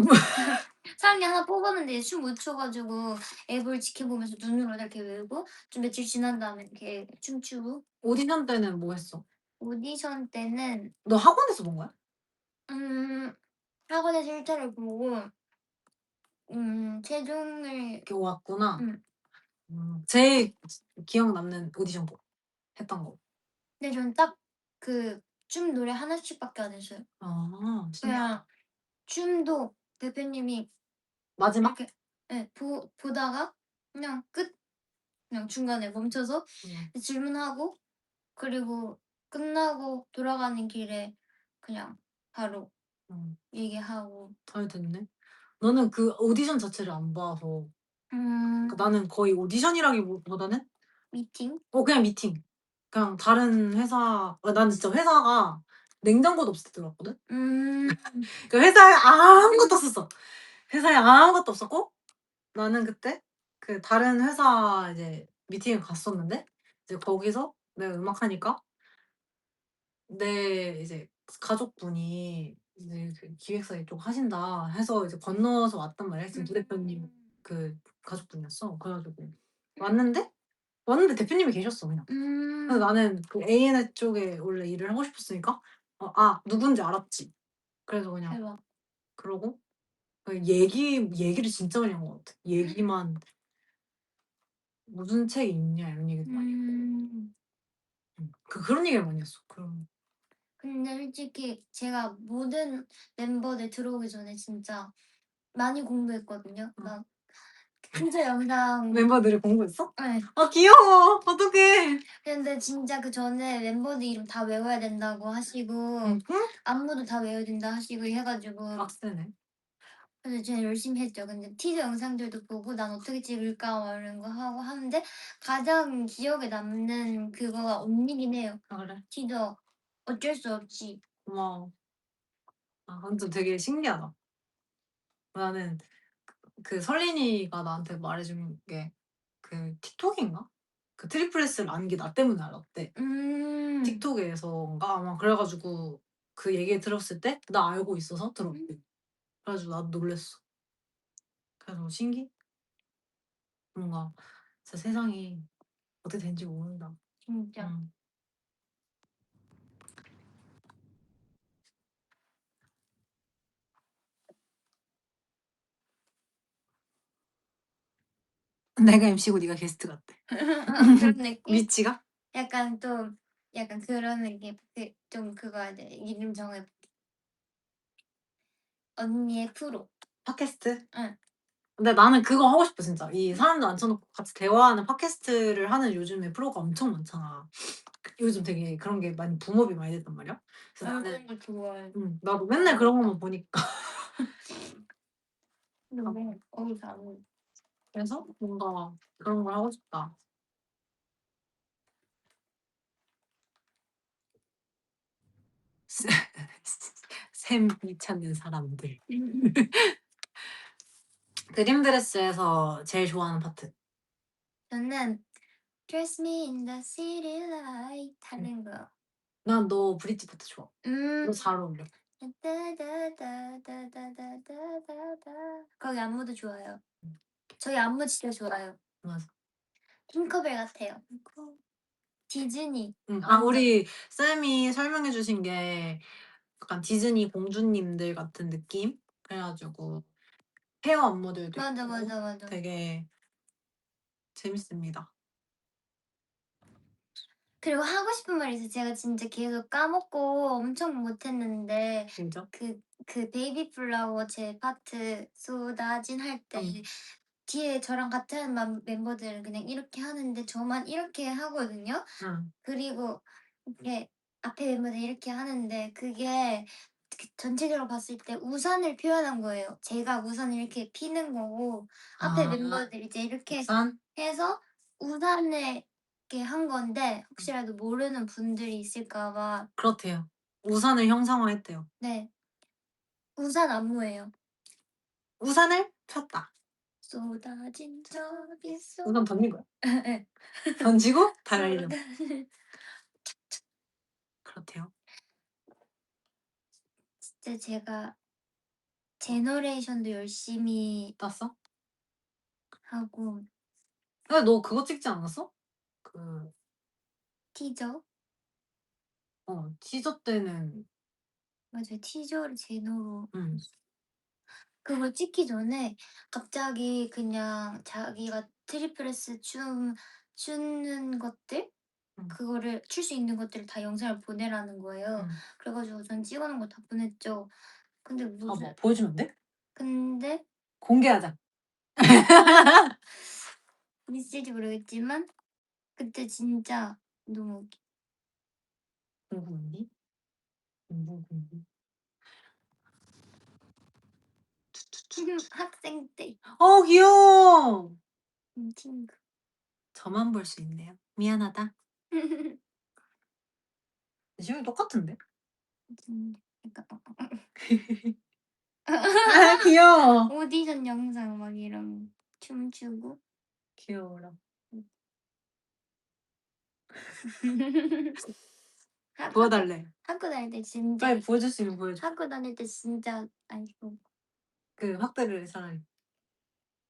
사랑니 하나 뽑았는데 춤 못 춰 가지고 애볼 직캠 보면서 눈으로 이렇게 외우고 좀 며칠 지난 다음에 이렇게 춤추고. 오디션 때는 뭐 했어? 오디션 때는 너 학원에서 본 거야? 음 학원에서 1 차를 보고 최종을. 이렇게 왔구나. 음 제일 기억 남는 오디션 곡 했던 거. 근데 저는 딱 춤 노래 하나씩밖에 안 했어요. 아 그냥 춤도 대표님이 마지막? 이렇게 예 보다가 그냥 끝. 그냥 중간에 멈춰서 질문하고 그리고 끝나고 돌아가는 길에 그냥 바로 음. 얘기하고. 잘 됐네. 나는 그 오디션 자체를 안 봐서 그러니까 나는 거의 오디션이라기보다는 미팅? 그냥 미팅. 그냥 다른 회사 나는 진짜 회사가 냉장고도 없을 때 들어갔거든. 음. 그 회사에 아무것도 없었어. 회사에 아무것도 없었고 나는 그때 그 다른 회사 이제 미팅을 갔었는데 이제 거기서 내가 음악하니까 내 이제 가족분이 이제 그 "기획사 이쪽 하신다." 해서 이제 건너서 왔단 말이야. 지금 부대표님 그 가족분이었어. 그래 가지고 왔는데 대표님이 계셨어 그냥. 그래서 나는 그 A&E 쪽에 원래 일을 하고 싶었으니까 누군지 알았지. 그래서 그냥 대박. 그러고 얘기를 진짜 많이 한 것 같아. 얘기만 "무슨 책 읽냐?" 이런 얘기도 많이 했고. 그런 얘기를 많이 했어. 그런 근데 솔직히 제가 모든 멤버들 들어오기 전에 진짜 많이 공부했거든요. 막 한자 영상. 멤버들이 공부했어? 예. 아 귀여워. 어떡해. 근데 진짜 그전에 멤버들 이름 다 외워야 된다고 하시고 응? 안무도 다 외워야 된다 하시고 해 가지고 빡세네. 그래서 제가 열심히 했죠. 근데 티저 영상들도 보고 '난 어떻게 찍을까?' 막 이런 거 하고 하는데 가장 기억에 남는 그거가 언니긴 해요. 아 그래? 티저 어쩔 수 없이. 고마워. 완전 되게 신기하다. 나는 그 설린이가 나한테 말해 준 게 그 틱톡인가? 그 트리플 S를 아는 게 나 때문에 알았대. 틱톡에서인가 아마 그래 가지고 그 얘기 들었을 때 나 알고 있어서 들었대. 그래 가지고 나도 놀랐어. 그래서 뭔가 진짜 세상이 어떻게 되는지 모른다. 진짜. 응. 내가 MC고 네가 게스트 같대. 그런 느낌? 위치가? 약간 좀 약간 그런 느낌. 좀 그거 해야 돼. 이름 정해 볼게. 언니의 프로. 팟캐스트? 응. 근데 나는 그거 하고 싶어 진짜. 이 사람들 앉혀 놓고 같이 대화하는 팟캐스트를 하는 요즘에 프로가 엄청 많잖아. 요즘 되게 그런 게 많이 붐업이 많이 됐단 말이야. 그래서 난 나는 그런 거 좋아해. 나도 맨날 그런 것만 보니까 근데 거기서 안 해. 그래서 뭔가 그런 걸 하고 싶다. 샘이 찾는 사람들. 드림드레스에서 제일 좋아하는 파트. 저는 Dress me in the city light 하는 거. 난 너 브릿지 파트 좋아. 음. 너 잘 어울려. 따다다다다다다다다. 거기 안무도 좋아요. 저희 안무 진짜 좋아요. 맞아. 팅커벨 같아요. 디즈니. 완전. 우리 쌤이 설명해 주신 게 약간 디즈니 공주님들 같은 느낌? 그래 가지고 헤어 안무들도 맞아, 있고 맞아, 맞아. 되게 재밌습니다. 그리고 하고 싶은 말이 있어요. 제가 진짜 계속 까먹고 엄청 못했는데 진짜? 그 베이비 플라워 제 파트 쏟아진 할 때 뒤에 저랑 같은 멤버들은 그냥 이렇게 하는데 저만 이렇게 하거든요. 응. 그리고 이렇게 앞에 멤버들 이렇게 하는데 그게 전체적으로 봤을 때 우산을 표현한 거예요. 제가 우산을 이렇게 피는 거고 앞에 멤버들이 이제 이렇게 우산? 해서 우산을 이렇게 한 건데 혹시라도 모르는 분들이 있을까 봐. 그렇대요. 우산을 형상화했대요. 네. 우산 안무예요. 우산을 폈다. 쏟아진 적이 우산 던진 거야. 예. 던지고 달려. 쏟아진 그렇대요. 진짜 제가 제너레이션도 열심히 땄어? 하고 근데 너 그거 찍지 않았어? 그 티저? 티저 때는 맞아요. 티저를 제너로 응. 그걸 찍기 전에 갑자기 그냥 자기가 트리플스 춤 추는 것들 그거를 출 수 있는 것들을 다 영상을 보내라는 거예요. 응. 그래 가지고 전 찍어 놓은 거 다 보냈죠. 근데 무슨 봐봐. 보여주면 안 돼? 근데 공개하자. 있을지 모르겠지만 그때 진짜 너무 웃겨. 궁금니? 궁금. 학생 때 귀여워. 친구. 저만 볼 수 있네요. 미안하다. 지금 똑같은데? 약간 귀여워. 오디션 영상 막 이런 춤추고. 귀여워라. 보여달래. 학교 다닐 때 진짜 빨리 보여줄 수 있으면 보여줘. 학교 다닐 때 진짜 아이고. 그 확대를 차라리.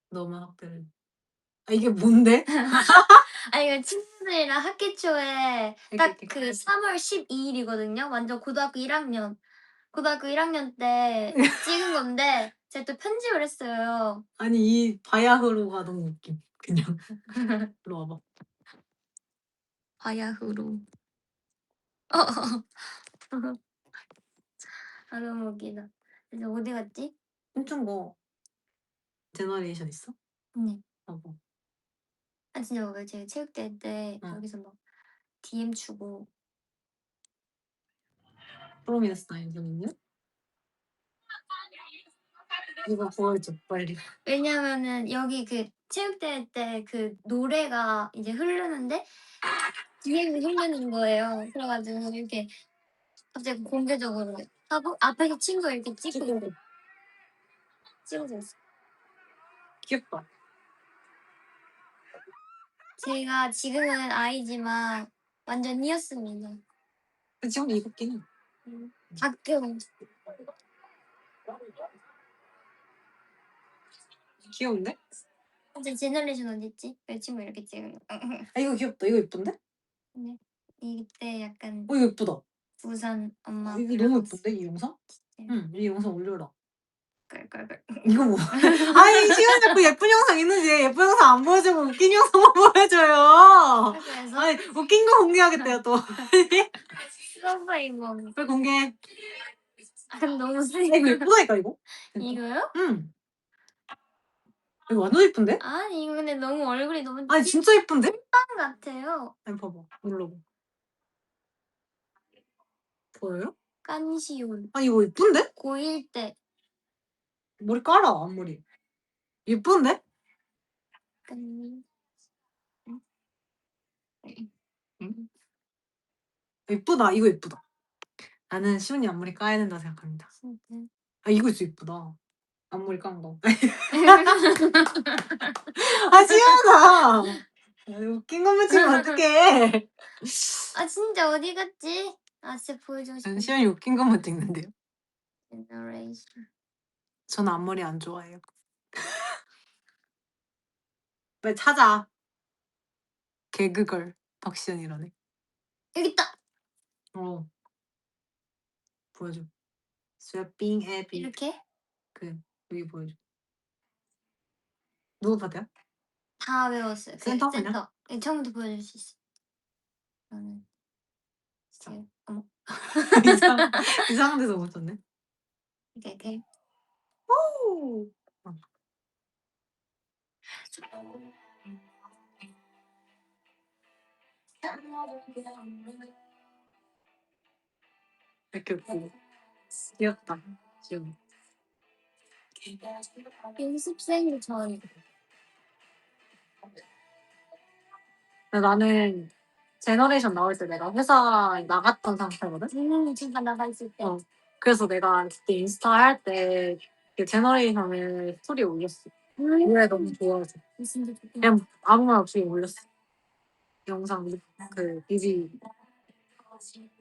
너무 확대를. 이게 뭔데? 이거 친구들이랑 학기 초에 딱 그 3월 12일이거든요. 완전 고등학교 1학년. 고등학교 1학년 때 찍은 건데 제가 또 편집을 했어요. 아니 이 바야흐로가 너무 웃김. 그냥. 일로 와봐. 바야흐로. 너무 웃기다. 그래서 어디 갔지? 춤춘 거 제너레이션 있어? 네. 봐봐. 진짜 왜 제가 체육대회 때 여기서 막 DM 주고. 프로미스 나인틴은요? 이거 보여줘 빨리. 왜냐면은 여기 그 체육대회 때 그 노래가 이제 흐르는데 DM이 흐르는 거예요. 그래가지고 이렇게 갑자기 공개적으로 하고 앞에서 친구 이렇게 찍고 있어. 귀엽다. 제가 지금은 아이지만 완전이었습니다. 지금 이거끼는 가끔 귀여운데? 이제 제너레이션 어딨지? 내 친구 이렇게 찍은 거. 이거 귀엽다. 이거 예쁜데? 네. 이때 약간 이거 예쁘다. 부산 엄마 이거 너무 예쁜데 이 영상? 네. 응, 이 영상 올려라. 깔깔깔. 이거 뭐? 아니 시간 자꾸 예쁜 영상 있는지 예쁜 영상 안 보여주고 웃긴 영상만 보여줘요. 그래서 아니 웃긴 거 공개하겠대요 또. 써봐 이거. 빨리 공개. 너무 이거 쓰레기. 예쁘다니까 이거. 이거요? 응. 이거 완전 예쁜데? 아니 이거 근데 너무 얼굴이 너무 아니 진짜 예쁜데? 찐빵 같아요. 아니 봐봐 눌러봐. 보여요? 깐시온. 아니 이거 예쁜데? 고1 때 머리 깔아 앞머리. 예쁜데? 깐니. 예쁘다. 이거 예쁘다. 나는 시훈이 앞머리 까야 된다 생각합니다. 진짜. 이거 진짜 예쁘다. 앞머리 깐 거. 시훈아. 웃긴 것만 치면 어떡해. 진짜 어디 갔지? 진짜 보여주고 싶어. 시훈이 웃긴 것만 찍는데요. 제너레이션. 저는 앞머리 안 좋아해요. 빨리 찾아. 개그걸 덕시언이라네. 여기 있다. 보여줘. 스웨핑 앱이 이렇게 여기 보여줘. 누구 파트야? 다 외웠어요. 센터 그냥? 센터. 처음부터 보여줄 수 있어. 저는 지금 어머. 이상한 데서 못 썼네. 이렇게. 오. 이렇게 웃고. 귀엽다. 지금. 연습생 전. 나는 제너레이션 나올 때 내가 회사 나갔던 상태거든? 잠깐 나가 있을 때. 그래서 내가 그때 인스타 할 때 그 제너레이션을 스토리에 올렸어. 노래 너무 좋아서. 진짜 좋다. 그냥 아무 말 없이 올렸어. 영상 뮤비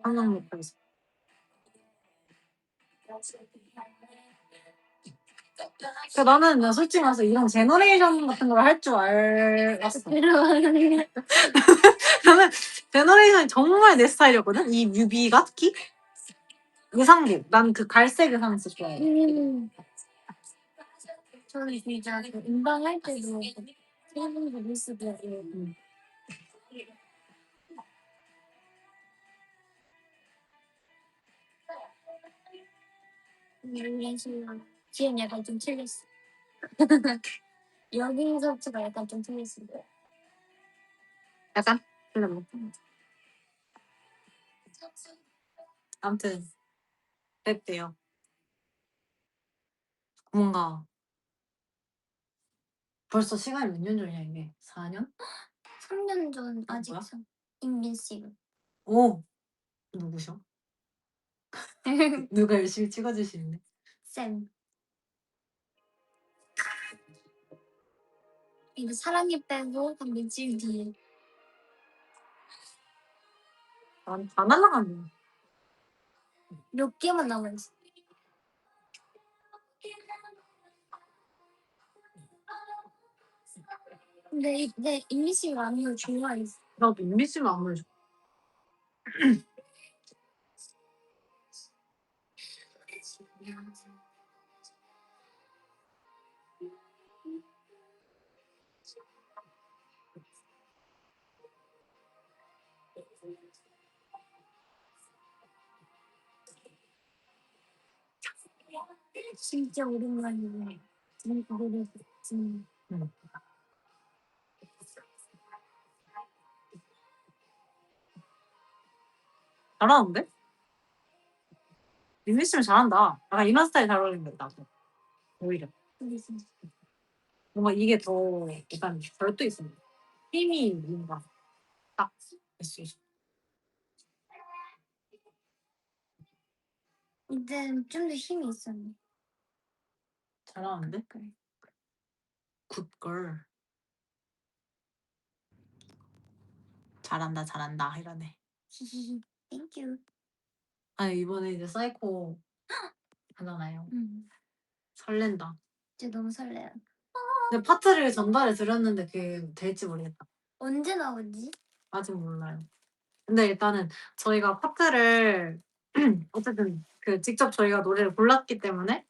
한강 옆에서. 나는 솔직히 말해서 이런 제너레이션 같은 걸 할 줄 알았어. 나는 제너레이션이 정말 내 스타일이었거든? 이 뮤비가 특히? 의상복. 난 그 갈색 의상 진짜 좋아해. 저는 진짜 음방 할 때도 세븐도 미스도 지금 약간 좀 틀렸어. 여기서부터가 약간 좀 틀렸어. 약간? 그래. 아무튼 그랬대요. 뭔가 벌써 시간이 몇 년 전이야 이게? 4년? 3년 전 아, 아직 뭐야? 인빈시블. 오! 누구셔? 누가 열심히 찍어주시는데? 쌤. 이거 사랑이 빼고 한 며칠 뒤에. 다 날라갔네. 몇 개만 남아있어. 근데 인빈시블 안무 좋아했어. 나도 인비시블 안무를 좋아. 진짜 오랜만이네. 노래 듣지. 응. 잘하는데? 인비시블 잘한다. 약간 이런 스타일 잘 어울린다. 나도. 오히려. 그래서 뭔가 이게 더 약간 별도 있어. 힘이 뭔가 딱 있을 수 있어. 이제는 좀 더 힘이 있었네. 잘하는데? 그래. 굿걸. 잘한다 잘한다 이러네. 땡큐. 아니 이번에 이제 사이코 하잖아요. 설렌다. 진짜 너무 설레요. 근데 파트를 전달해 드렸는데 그게 될지 모르겠다. 언제 나오지? 아직 몰라요. 근데 일단은 저희가 파트를 어쨌든 그 직접 저희가 노래를 골랐기 때문에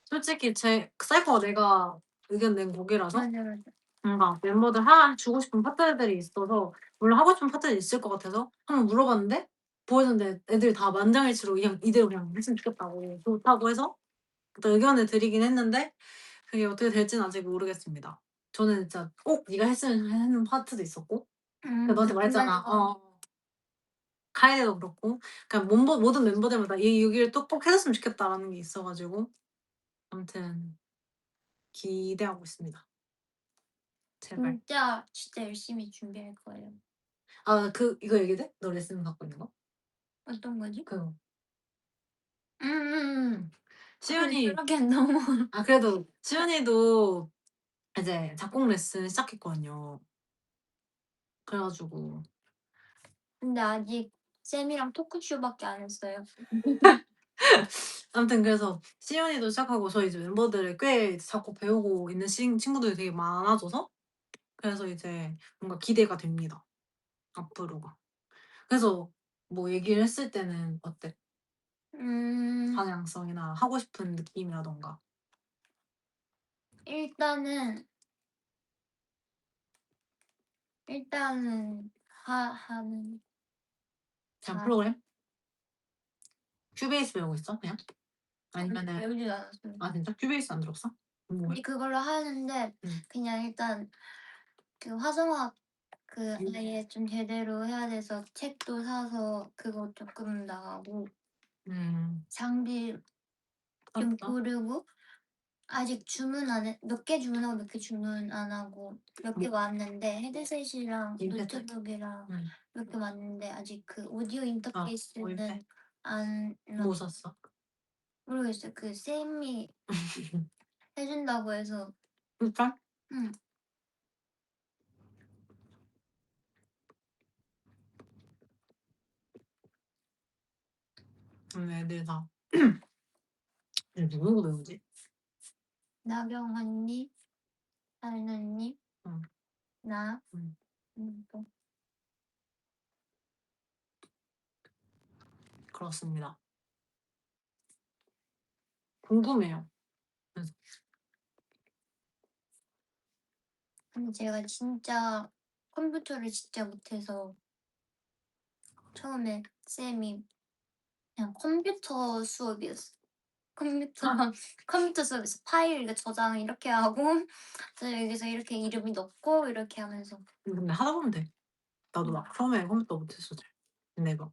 솔직히 제 사이코가 내가 의견 낸 곡이라서 맞아 맞아. 뭔가 멤버들 주고 싶은 파트들이 있어서 물론 하고 싶은 파트들이 있을 것 같아서 한번 물어봤는데 보여줬는데 애들이 다 만장일치로 그냥 이대로 그냥 했으면 좋겠다고 좋다고 해서 일단 의견을 드리긴 했는데 그게 어떻게 될지는 아직 모르겠습니다. 저는 진짜 꼭 네가 했으면 하는 파트도 있었고 너한테 말했잖아. 카이데도 그렇고 그냥 모든 멤버들마다 이 여기를 또 꼭 해줬으면 좋겠다라는 게 있어가지고 아무튼 기대하고 있습니다. 제발. 진짜 열심히 준비할 거예요. 아 이거 얘기돼? 너 레슨 받고 있는 거? 어떤 거지? 그거. 근데 시윤이 그러기엔 너무 그래도 시윤이도 이제 작곡 레슨 시작했거든요. 그래가지고 근데 아직 쌤이랑 토크쇼밖에 안 했어요. 아무튼 그래서 시윤이도 시작하고 저희 이제 멤버들을 꽤 작곡 배우고 있는 친구들이 되게 많아져서 그래서 이제 뭔가 기대가 됩니다. 앞으로가. 그래서 뭐 얘기를 했을 때는 어때? 방향성이나 하고 싶은 느낌이라던가. 일단은 하는 그냥 잘 프로그램? 큐베이스 배우고 있어? 그냥? 아니면은 배우지 않았어요. 아 진짜? 큐베이스 안 들었어? 궁금해. 근데 그걸로 하는데 그냥 일단 그 화성학 그 아예 좀 제대로 해야 돼서 책도 사서 그거 조금 나가고 장비 좀 그렇다. 고르고 아직 주문 안 해. 몇 개 주문하고 몇 개 주문 안 하고 몇 개 왔는데 헤드셋이랑 임팩트? 노트북이랑 몇 개 왔는데 아직 그 오디오 임팩? 인터페이스는 안 뭐 샀어? 모르겠어요. 그 쌤이 해준다고 해서 진짜? 응. 애들 다 누구 배우지? 나경 언니, 다른 언니, 응. 나, 응. 또 그렇습니다. 궁금해요. 그래서 근데 제가 진짜 컴퓨터를 진짜 못해서 처음에 쌤이 그냥 컴퓨터 수업이었어. 컴퓨터 속에서 파일 이렇게 저장 이렇게 하고 또 여기서 이렇게 이름이 넣고 이렇게 하면서. 근데 하다 보면 돼. 나도 막 처음에 컴퓨터 못했어 잘. 근데 막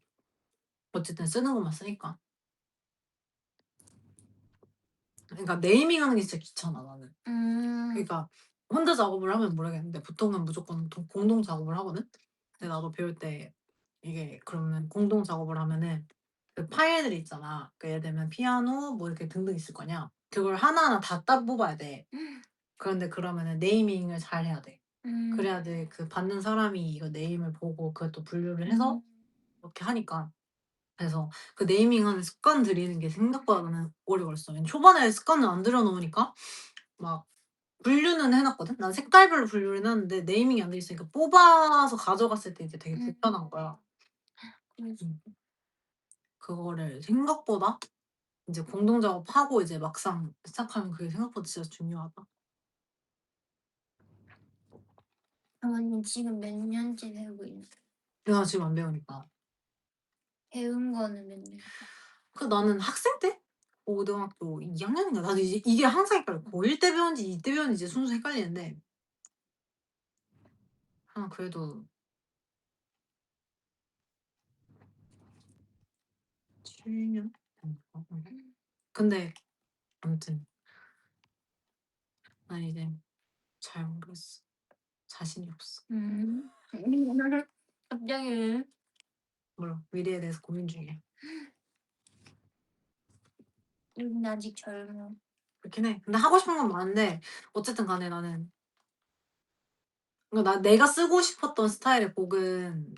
어쨌든 쓰는 것만 쓰니까. 그러니까 네이밍하는 게 진짜 귀찮아 나는. 음. 그러니까 혼자 작업을 하면 모르겠는데 보통은 무조건 공동 작업을 하거든. 근데 나도 배울 때 이게 그러면 공동 작업을 하면은 그 파일들이 있잖아. 그 예를 들면 피아노 뭐 이렇게 등등 있을 거냐. 그걸 하나하나 다 따 뽑아야 돼. 그런데 그러면은 네이밍을 잘 해야 돼. 음. 그래야지 그 받는 사람이 이거 네임을 보고 그걸 또 분류를 해서 음. 이렇게 하니까. 그래서 그 네이밍하는 습관 들이는 게 생각보다 나는 오래 걸렸어. 왜냐면 초반에 습관을 안 들여 놓으니까 막 분류는 해 놨거든. 난 색깔별로 분류를 해 놨는데 네이밍이 안 돼 있으니까 뽑아서 가져갔을 때 이제 되게 불편한 거야. 그래서 음. 그거를 생각보다 인제 공동 작업하고 이제 막상 시작하면 그게 생각보다 진짜 중요하다. 어머님 지금 몇 년째 배우고 있는 나 지금 안 배우니까. 배운 거는 몇 년? 그 나는 학생 때? 고등학교 2 학년인가? 나도 이제 이게 항상 헷갈려. 고1 때 배웠는지 2 때 배웠는지 순서 헷갈리는데 그래도 7 년 됐나? 근데 아무튼 난 이제 잘 모르겠어. 자신이 없어. 음. 갑자기 몰라. 미래에 대해서 고민 중이야. 우린 아직 젊어. 그렇긴 해. 근데 하고 싶은 건 많은데 어쨌든 간에 나는 그러니까 내가 쓰고 싶었던 스타일의 곡은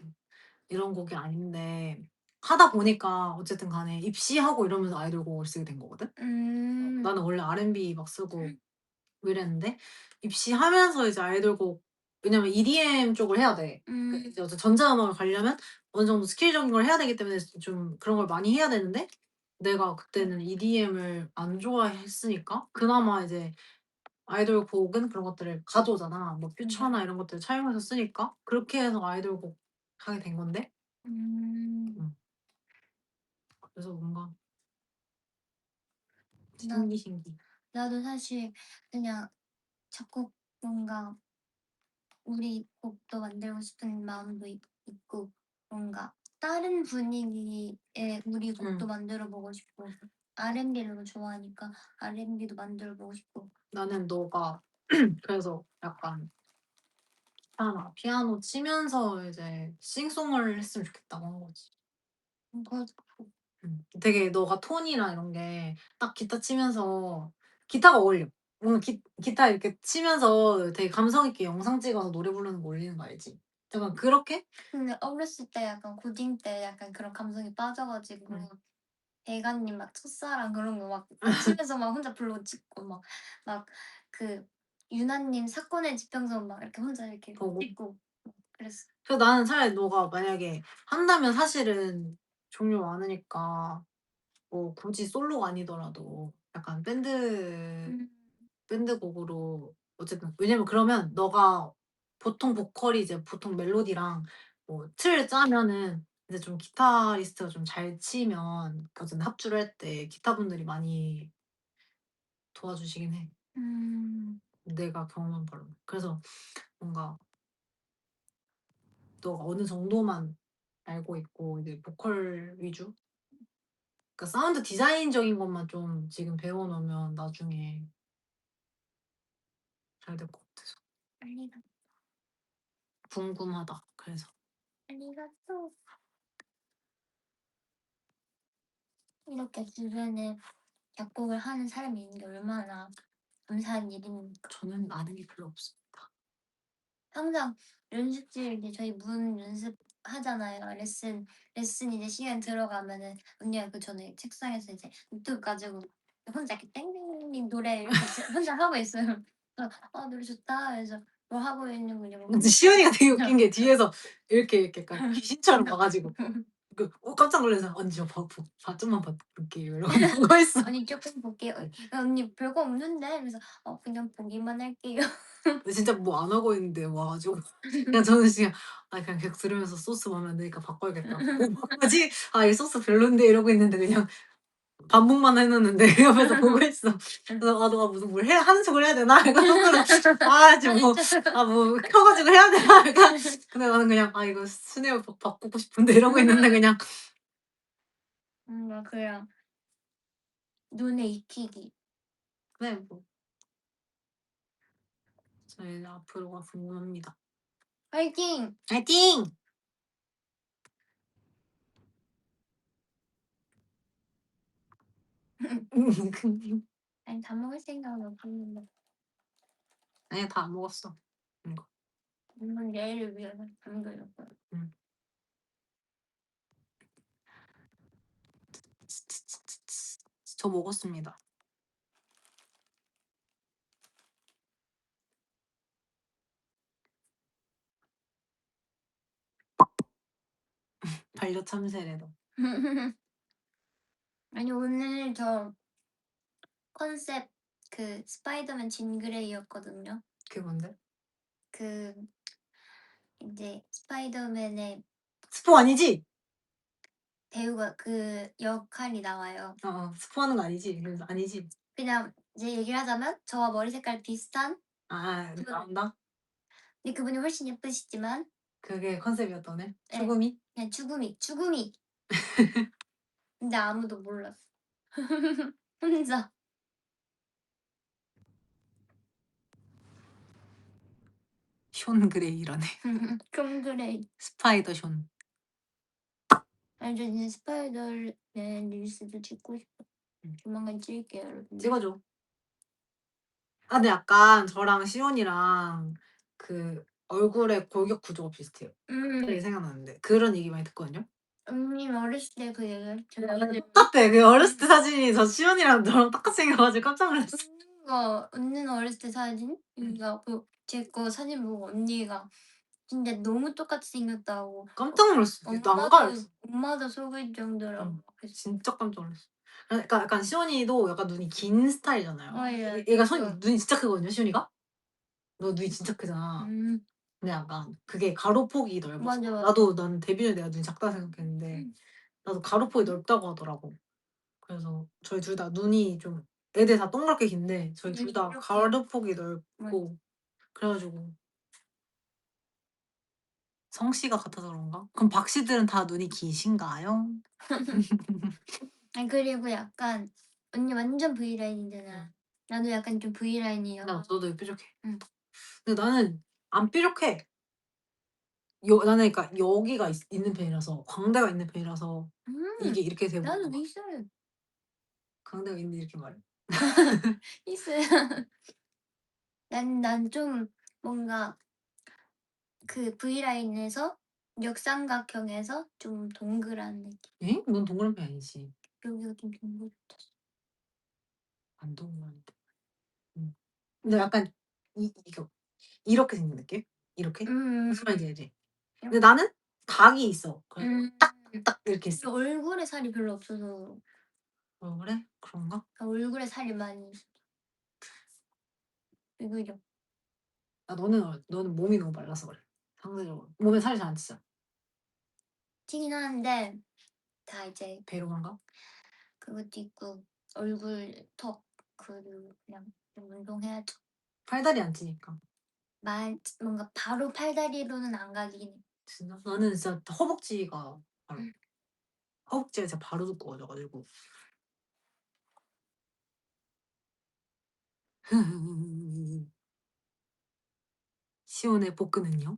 이런 곡이 아닌데 하다 보니까 어쨌든 간에 입시하고 이러면서 아이돌 곡을 쓰게 된 거거든. 음. 나는 원래 R&B 막 쓰고 뭐 이랬는데 입시하면서 이제 아이돌 곡 왜냐면 EDM 쪽을 해야 돼. 그 이제 어쨌든 전자음악을 가려면 어느 정도 스킬적인 걸 해야 되기 때문에 좀 그런 걸 많이 해야 되는데 내가 그때는 EDM을 안 좋아했으니까 그나마 이제 아이돌 곡은 그런 것들을 가져오잖아. 뭐 퓨처나 이런 것들을 차용해서 쓰니까 그렇게 해서 아이돌 곡 하게 된 건데 음. 음 그래서 뭔가 나 신기신기. 나도 사실 그냥 작곡 뭔가 우리 곡도 만들고 싶은 마음도 있고 뭔가 다른 분위기의 우리 곡도 음. 만들어 보고 싶고 R&B를 너무 좋아하니까 R&B도 만들어 보고 싶고. 나는 너가 그래서 약간 피아노 치면서 이제 싱송을 했으면 좋겠다고 한 거지. 그거 되게 너가 톤이랑 이런 게 딱 기타 치면서 기타가 어울려. 뭔가 기타 이렇게 치면서 되게 감성 있게 영상 찍어서 노래 부르는 거 올리는 거 알지? 약간 그렇게? 근데 어렸을 때 약간 고딩 때 약간 그런 감성에 빠져 가지고 응. 대가님 막 첫사랑 그런 거 막 치면서 막 혼자 불러 찍고 막 그 유나님 사건의 지평선 막 이렇게 혼자 이렇게 보고. 찍고 그랬어. 그래서 나는 차라리 너가 만약에 한다면 사실은 종류 많으니까 뭐 굳이 솔로가 아니더라도 약간 음. 밴드 곡으로 어쨌든 왜냐면 그러면 너가 보통 보컬이 이제 보통 멜로디랑 뭐 틀 짜면은 이제 좀 기타리스트가 좀 잘 치면 어쨌든 합주를 할 때 기타분들이 많이 도와주시긴 해. 음. 내가 경험한 바로는. 그래서 뭔가 너가 어느 정도만 알고 있고 이제 보컬 위주? 그러니까 사운드 디자인적인 것만 좀 지금 배워 놓으면 나중에 잘 될 것 같아서. 알리가 궁금하다. 그래서. 알리가또. 이렇게 주변에 작곡을 하는 사람이 있는 게 얼마나 감사한 일입니까. 저는 아는 게 별로 없습니다. 항상 연습실 이제 저희 문 연습하잖아요. 레슨 이제 시간 들어가면은 언니가 그 전에 책상에서 이제 노트북 가지고 혼자 이렇게 땡땡땡 노래 이렇게 혼자 하고 있어요. 그래서 "아 노래 좋다." 그래서 "뭐 하고 있는 거냐." 뭐 근데 시연이가 되게 웃긴 게 뒤에서 이렇게 약간 귀신처럼 와 가지고 깜짝 놀라서 "언니 저 좀만 봐 볼게요." 이러고 보고 있어. "언니 쪼끔 볼게요." "언니 별거 없는데." 그래서 그냥 보기만 할게요." 근데 진짜 뭐 안 하고 있는데 와 가지고 그냥 저는 그냥 그냥 계속 들으면서 '소스 마음에 안 드니까 바꿔야겠다.' '뭐 바꾸지? 아 이 소스 별론데.' 이러고 있는데 그냥 반복만 해놨는데 옆에서 보고 있어. 그래서 아 너가 무슨 뭘 해야 하는 척을 해야 되나? 약간 속으로 아 지금 뭐 켜가지고 해야 되나? 약간 근데 나는 그냥 아 이거 스네어 바꾸고 싶은데 이러고 있는데 그냥 뭔가 그냥 눈에 익히기. 그래 뭐 저희 앞으로가 궁금합니다. 화이팅! 파이팅! 아니 다 먹을 생각은 없었는데 아니 다 안 먹었어. 이거. 물론 내일을 위해서 잠들었어요. 저 먹었습니다. 반려 참새래도. 아니 오늘 저 컨셉 그 스파이더맨 진 그레이였거든요. 그게 뭔데? 그 이제 스파이더맨의 스포 아니지? 배우가 그 역할이 나와요. 스포하는 거 아니지? 그래서 아니지? 그냥 이제 얘기를 하자면 저와 머리 색깔 비슷한 나온다? 근데 그분이 훨씬 예쁘시지만 그게 컨셉이었던 애? 네. 추구미? 그냥 추구미. 근데 아무도 몰랐어. 혼자. 숀 그레이라네. 좀 그래. 스파이더 숀. 아니 저 이제 스파이더맨 릴스도 찍고 싶어. 조만간 찍을게요 여러분. 찍어줘. 근데 약간 저랑 시온이랑 그 얼굴의 골격 구조가 비슷해요. 갑자기 생각나는데 그런 얘기 많이 듣거든요. 언니 어렸을 때 그 얘기 똑같아. 그 어렸을 때 사진이 저 시온이랑 저랑 똑같이 생겨가지고 깜짝 놀랐어. 언니는 어렸을 때 사진? 이거 제 거 사진 보고 언니가 진짜 너무 똑같이 생겼다고. 깜짝 놀랐어. 난가였어. 엄마도 속을 정도로. 진짜 깜짝 놀랐어. 그러니까 약간 시온이도 약간 눈이 긴 스타일이잖아요. 예. 얘가 눈이 진짜 크거든요, 시온이가. 너 눈이 진짜 크잖아. 근데 약간 그게 가로폭이 넓었어. 맞아. 나는 데뷔 전에 내가 눈이 작다 생각했는데 나도 가로폭이 넓다고 하더라고. 그래서 저희 둘 다 눈이 좀 애들 다 동그랗게 긴데 저희 둘 다 가로폭이 넓고 그래가지고 성씨가 같아서 그런가? 그럼 박씨들은 다 눈이 기신가요? 아니 그리고 약간 언니 완전 V라인이잖아. 나도 약간 좀 V라인이야. 너도 뾰족해. 응. 근데 나는 안 뾰족해. 나는 그러니까 여기가 있는 편이라서 광대가 있는 편이라서 이게 이렇게 되고 나도 있어요. 광대가 있는데 이렇게 말해. 있어요. 난 좀 뭔가 그 V라인에서 역삼각형에서 좀 동그란 느낌. 에? 넌 동그란 편 아니지. 여기가 좀 동그랗다. 안 동그란데. 근데 약간 이거 이렇게 생긴 느낌? 이렇게? 무슨 말인지 알지? 근데 나는 각이 있어. 그래서 딱 이렇게 있어. 얼굴에 살이 별로 없어서. 그래? 그런가? 얼굴에 살이 많이 있어. 왜 그죠? 너는 몸이 너무 말라서 그래. 상대적으로 몸에 살이 잘 안 찌잖아. 찌긴 하는데 다 이제 배로만가? 그것도 있고 얼굴 턱 그리고 그냥 좀 운동해야죠. 팔다리 안 찌니까. 뭔가 바로 팔다리로는 안 가긴 해. 진짜? 나는 진짜 허벅지가 바로 허벅지가 진짜 바로 두꺼워져가지고 시온의 복근은요?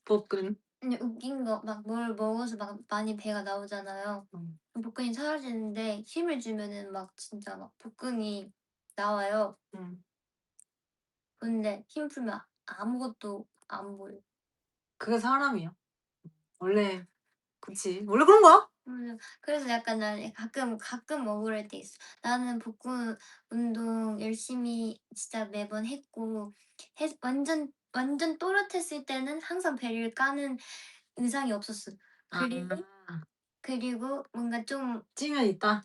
복근. 근데 웃긴 거 막 뭘 먹어서 막 많이 배가 나오잖아요. 복근이 사라지는데 힘을 주면은 막 진짜 막 복근이 나와요. 근데 힘 풀면 아무것도 안 보여. 그게 사람이야. 원래 그치. 원래 그런 거야. 그래서 약간 나는 가끔 억울할 때 있어. 나는 복근 운동 열심히 진짜 매번 했고 완전 또렷했을 때는 항상 배를 까는 의상이 없었어. 그리고 뭔가 좀 찌면 있다.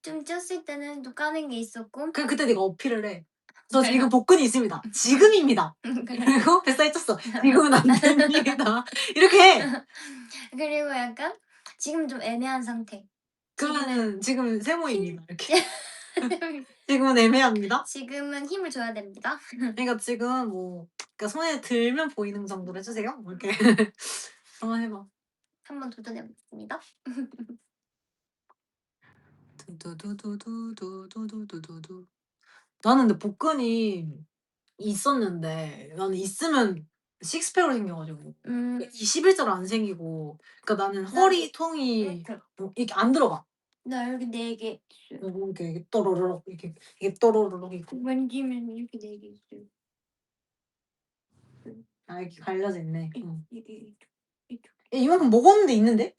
좀 쪘을 때는 또 까는 게 있었고. 그때 네가 어필을 해. 저 지금 복근이 있습니다. 지금입니다. 그리고 뱃살이 쪘어. 지금은 안 됩니다. 이렇게 해. 그리고 약간 지금 좀 애매한 상태. 그러면은 지금 세모입니다. 이렇게. 지금은 애매합니다. 지금은 힘을 줘야 됩니다. 그러니까 지금 뭐 그러니까 손에 들면 보이는 정도로 해주세요. 뭐 이렇게. 한번 해봐. 한번 도전해 보겠습니다. 두두두두두두두두두두. 나는 근데 복근이 있었는데 나는 있으면 식스팩으로 생겨가지고 21자로 안 생기고 그러니까 나는 허리 통이 이렇게. 이렇게 안 들어가. 나 여기 4개 있어요. 이렇게 또로로록 이게 또로로록 있고 만지면 이렇게 4개 있어요. 이렇게 갈려져 있네. 응. 이게 이쪽. 이만큼 먹었는데 있는데?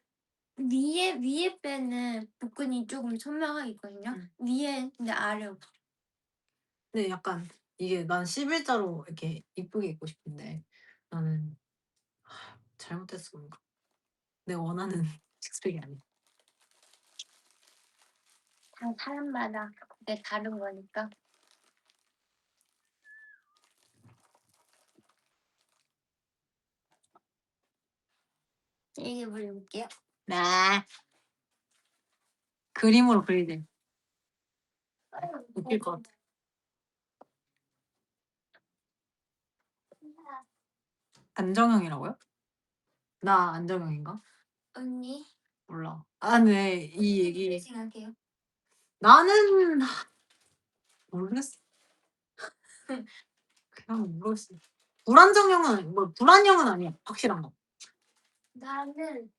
위에 빼는 복근이 조금 선명하게 있거든요. 위에 근데 아래 없어. 근데 약간 이게 난 11자로 이렇게 이쁘게 입고 싶은데 나는 잘못했어 뭔가. 내가 원하는 식스팩이 아니야. 다 사람마다 그게 다른 거니까. 이게 보여볼게요. 네. 그림으로 그리지. 웃길 것 같아. 안정형이라고요? 나 안정형인가? 언니 몰라. 아, 네. 이 어떻게 얘기 생각해요? 나는 모르겠어. 그냥 모르겠어. 불안정형은 뭐 불안형은 아니야. 확실한 거. 나는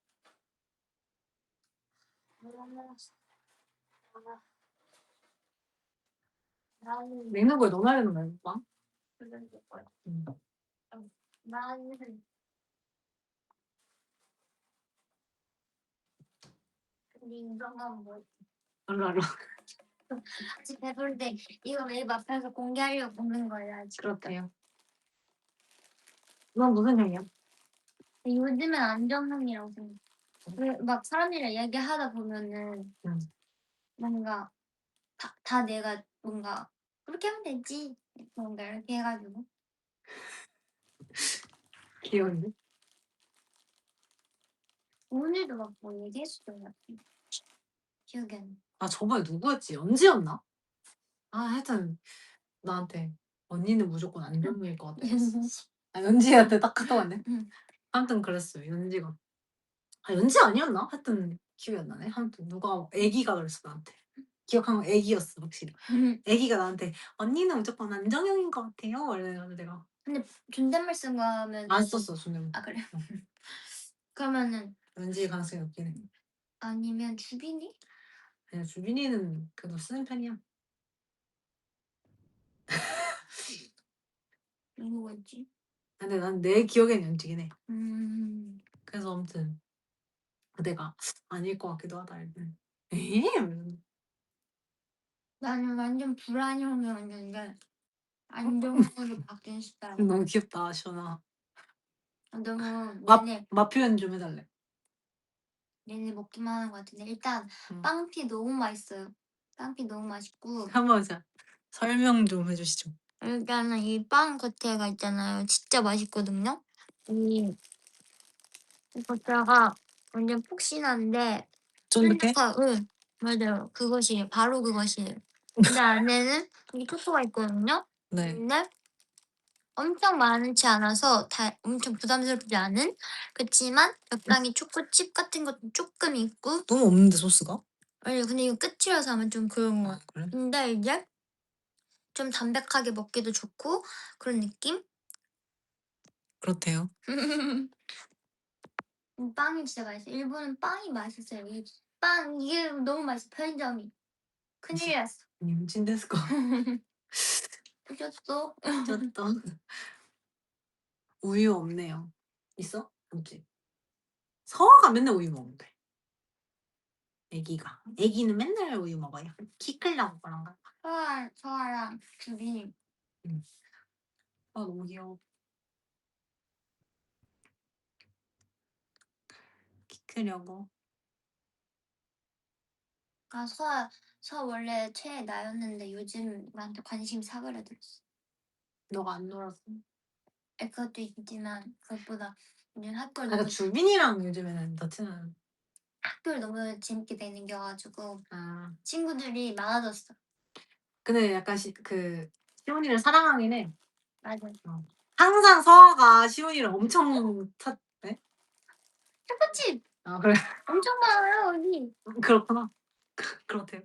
나는 냉장고에 넣어놔야 되는 거야, 빵? 그런 게 뭐야? 응. 나는 근데 이거만 뭐 알아. 아직 배부른데 이거 웹 앞에서 공개하려고 보는 거야 아직. 그렇대요. 넌 무슨 형이야? 요즘엔 안정형이라고 생각해. 막 사람들이랑 얘기하다 보면은 응. 뭔가 다 내가 뭔가 그렇게 하면 되지 뭔가 이렇게 해가지고 귀여운데? 오늘도 막 뭐 얘기했었던 것 같아. 기억이 안 나. 아, 저번에 누구였지? 연지였나? 아, 하여튼 나한테 언니는 무조건 안정형일 것 같아 했어. 아, 연지한테 딱 카톡 왔네. 아무튼 그랬어요. 연지가. 아, 연지 아니었나? 하여튼 기억이 안 나네. 아무튼 누가 애기가 그랬어 나한테. 기억한 거 애기였어 확실히. 애기가 나한테 언니는 무조건 안정형인 것 같아요. 이래가지고 내가 근데 존댓말 쓴 거 하면 안 썼어 존댓말. 아 그래? 그러면은 연지의 가능성이 높긴 해. 아니면 주빈이? 아니야 주빈이는 그래도 쓰는 편이야. 누구였지? 근데 난 내 기억엔 연지긴 해. 음 그래서 아무튼 내가 아닐 것 같기도 하다. 에이? 나는 완전 불안형이었는데 안정형으로 바뀐 스타일. 너무 귀엽다 시원아. 너무 맛 표현 좀 해달래. 얘네 먹기만 하는 것 같은데 일단 응. 빵피 너무 맛있어요. 빵피 너무 맛있고 한번 자 설명 좀 해주시죠. 일단은 이 빵 겉에가 있잖아요. 진짜 맛있거든요. 이 겉에가 완전 푹신한데 쫀득해? 응 맞아요. 그것이 바로 그것이에요. 근데 안에는 이 초코가 있거든요. 네. 근데 엄청 많지 않아서 엄청 부담스럽지 않은 그치만 적당히 초코칩 같은 것도 조금 있고 너무 없는데 소스가? 아니 근데 이거 끝이라서 아마 좀 그런 거 아 그래? 근데 이제 좀 담백하게 먹기도 좋고 그런 느낌? 그렇대요. 빵이 진짜 맛있어요. 일본은 빵이 맛있어요. 이게 너무 맛있어. 편의점이 큰일 났어. 임신 데스까? 삐졌어. 쩌다. 우유 없네요. 있어? 없지. 서아가 맨날 우유 먹는데. 애기가. 애기는 맨날 우유 먹어요. 키 크려고 그런가? 서아랑 주빈이 아 너무 귀여워. 키 크려고. 아 서아 원래 최애 나였는데 요즘 나한테 관심 사그라들었어. 너가 안 놀았어? 그것도 있지만 그것보다 요즘 학교를 그러니까 너무 주빈이랑 요즘에는 더 친한. 학교를 너무 재밌게 다니겨 가지고 아. 친구들이 많아졌어. 근데 약간 시온이를 사랑하긴 해. 맞아. 항상 서아가 시온이를 엄청 네? 초코칩 아 그래. 엄청 많아요 언니. 그렇구나. 그렇대요.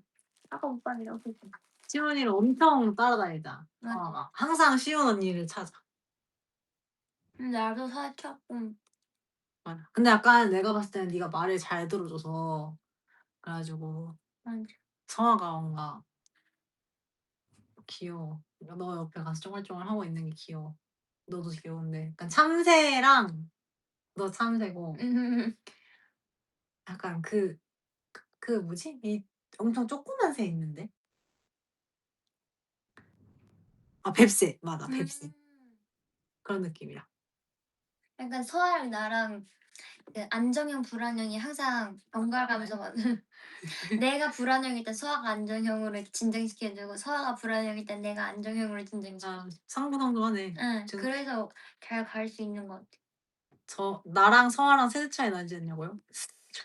아까 오빠랑 그랬잖아. 시온이를 엄청 따라다니잖아 맞아. 서아가. 항상 시온 언니를 찾아. 나도 살짝 맞아. 근데 약간 내가 봤을 때는 네가 말을 잘 들어줘서 그래 가지고 맞아. 서아가 뭔가 귀여워. 너 옆에 가서 쫑알쫑알하고 있는 게 귀여워. 너도 귀여운데 약간 참새랑 너 참새고 약간 그 뭐지? 이 엄청 조그만 새 있는데? 아 뱁새. 맞아 뱁새. 그런 느낌이야. 약간 서아랑 나랑 그 안정형, 불안형이 항상 번갈아 가면서 내가 불안형일 때 서아가 안정형으로 진정시켜 주고 서아가 불안형일 때 내가 안정형으로 진정시켜 아 상부상조하네. 응. 지금 그래서 잘 갈 수 있는 것 같아. 나랑 서아랑 세대 차이 나지 않냐고요?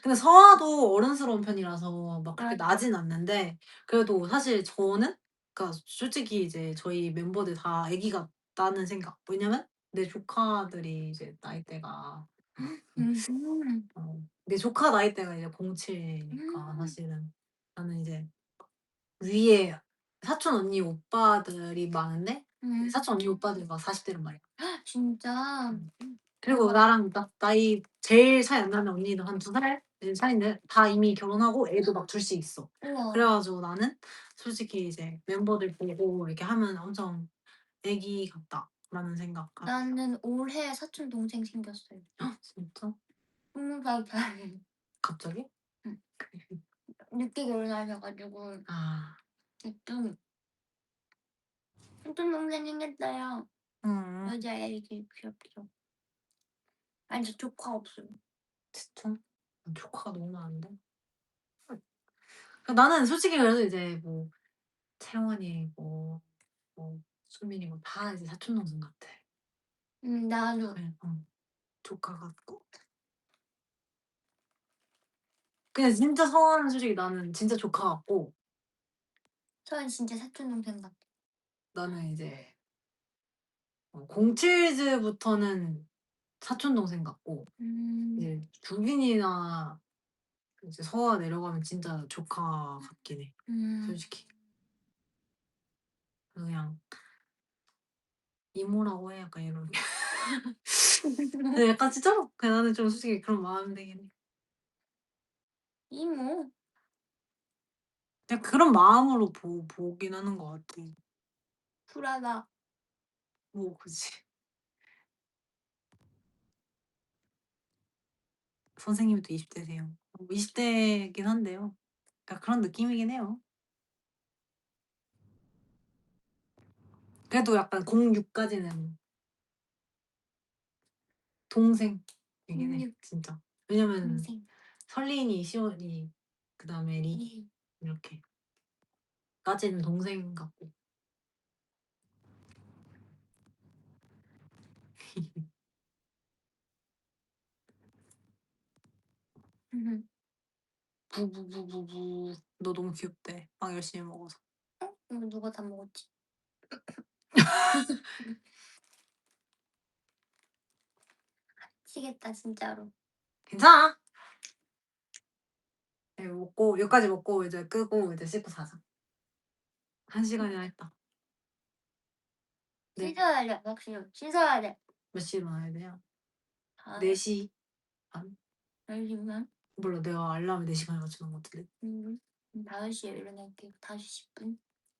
근데 서아도 어른스러운 편이라서 막 그렇게 맞아. 나진 않는데 그래도 사실 저는 그러니까 솔직히 이제 저희 멤버들 다 아기 같다는 생각. 왜냐면 내 조카들이 이제 나이대가 내 조카 나이대가 이제 07이니까 사실은 나는 이제 위에 사촌 언니 오빠들이 많은데 사촌 언니 오빠들이 막 40 대란 말이야. 진짜? 그리고 나랑 나이 제일 차이 안 나는 언니도 한 2살 차이인데 다 이미 결혼하고 애도 막 둘씩 있어. 우와. 그래 가지고 나는 솔직히 이제 멤버들 보고 이렇게 하면 엄청 애기 같다라는 생각하고. 나는 올해 사촌 동생 생겼어요. 진짜? 20살 차이. 갑자기? 응. 늦게 결혼하셔 가지고 아. 좀 사촌 동생 생겼어요. 여자애기 귀엽죠. 아직 조카 없어요. 진짜? 조카가 너무 많은데. 나는 솔직히 그래도 이제 뭐 채원이 뭐 수민이 다 이제 사촌 동생 같아. 나도. 그냥 조카 같고. 그냥 진짜 서아는 솔직히 나는 진짜 조카 같고 서은 진짜 사촌 동생 같아. 나는 이제 07즈부터는 사촌 동생 같고 이제 주빈이나 이제 서아 내려가면 진짜 조카 같긴 해. 솔직히. 그냥 이모라고 해 약간 이런. 근데 약간 진짜로 그냥 나는 좀 솔직히 그런 마음이긴 해. 이모. 그냥 그런 마음으로 보긴 하는 것 같아. 불안하. 뭐 그치. 선생님도 20 대세요. 20 대긴 한데요. 그러니까 그런 느낌이긴 해요. 그래도 약간 06까지는 동생이긴 해 06 진짜. 왜냐면 동생. 설린이, 시원이 그다음에 리 이렇게 까지는 동생 같고. 부부부부부. 너 너무 귀엽대. 빵 열심히 먹어서. 이거 누가 다 먹었지? 미치겠다 진짜로. 괜찮아. 네, 먹고 여기까지 먹고 이제 끄고 이제 씻고 자자. 1시간이나 했다. 네. 씻어야 돼. 역시 씻어야 돼. 몇 시에 일어나야 돼요? 아, 4시 반? 알지만 몰라. 내가 알람을 4 시간에 맞춰 놓은 것 같은데. 5시에 일어날게. 5시 10분.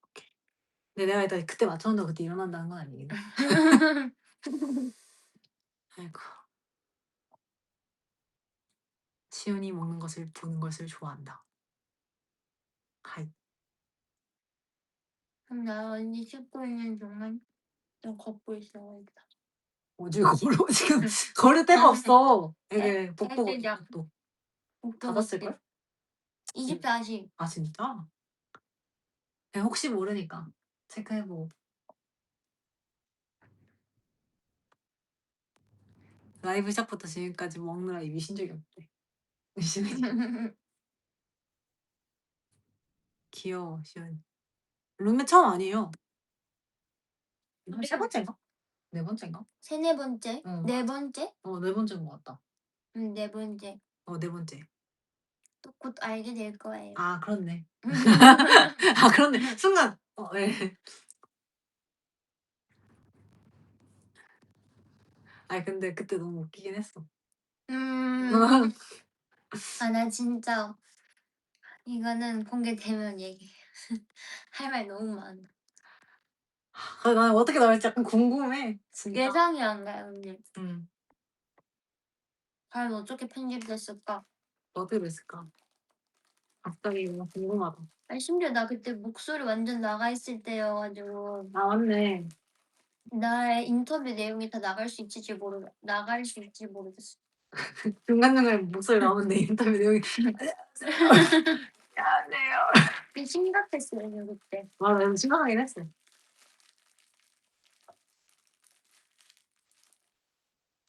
오케이. 근데 내가 일단 그때 맞춰 놓는다고 그때 일어난다는 건 아니긴 해. 아이고. 시연이 먹는 것을 보는 것을 좋아한다. 하이. 그럼 나 언니 씻고 있는 동안 좀 걷고 있어야겠다. 어딜 걸어 지금 걸을 데가 없어. 이게 복도가 시작. 복도. 복도 닫았을걸? 24시. 아 진짜? 그냥 혹시 모르니까 체크해 보고. 라이브 시작부터 지금까지 먹느라 입이 쉰 적이 없대. 귀여워 시연이. 룸메 처음 아니에요. 세 번째인가? 네 번째인가? 세네 번째? 어. 네 번째? 네 번째인 것 같다. 네 번째. 네 번째. 또 곧 알게 될 거예요. 아 그렇네. 아 그렇네. 순간 예. 아니 근데 그때 너무 웃기긴 했어. 아 나 진짜 이거는 공개되면 얘기해. 할 말 너무 많아. 나는 어떻게 나올지 약간 궁금해. 진짜. 예상이 안 가요 언니. 음. 과연 어떻게 편집됐을까? 어떻게 됐을까? 갑자기 너무 궁금하다. 아니 심지어 나 그때 목소리 완전 나가 있을 때여 가지고 아 맞네. 나의 인터뷰 내용이 다 나갈 수 있을지 모르겠어. 중간중간에 목소리 나오는데 인터뷰 내용이 미안해요. 심각했어요 그때. 맞아 좀 심각하긴 했어.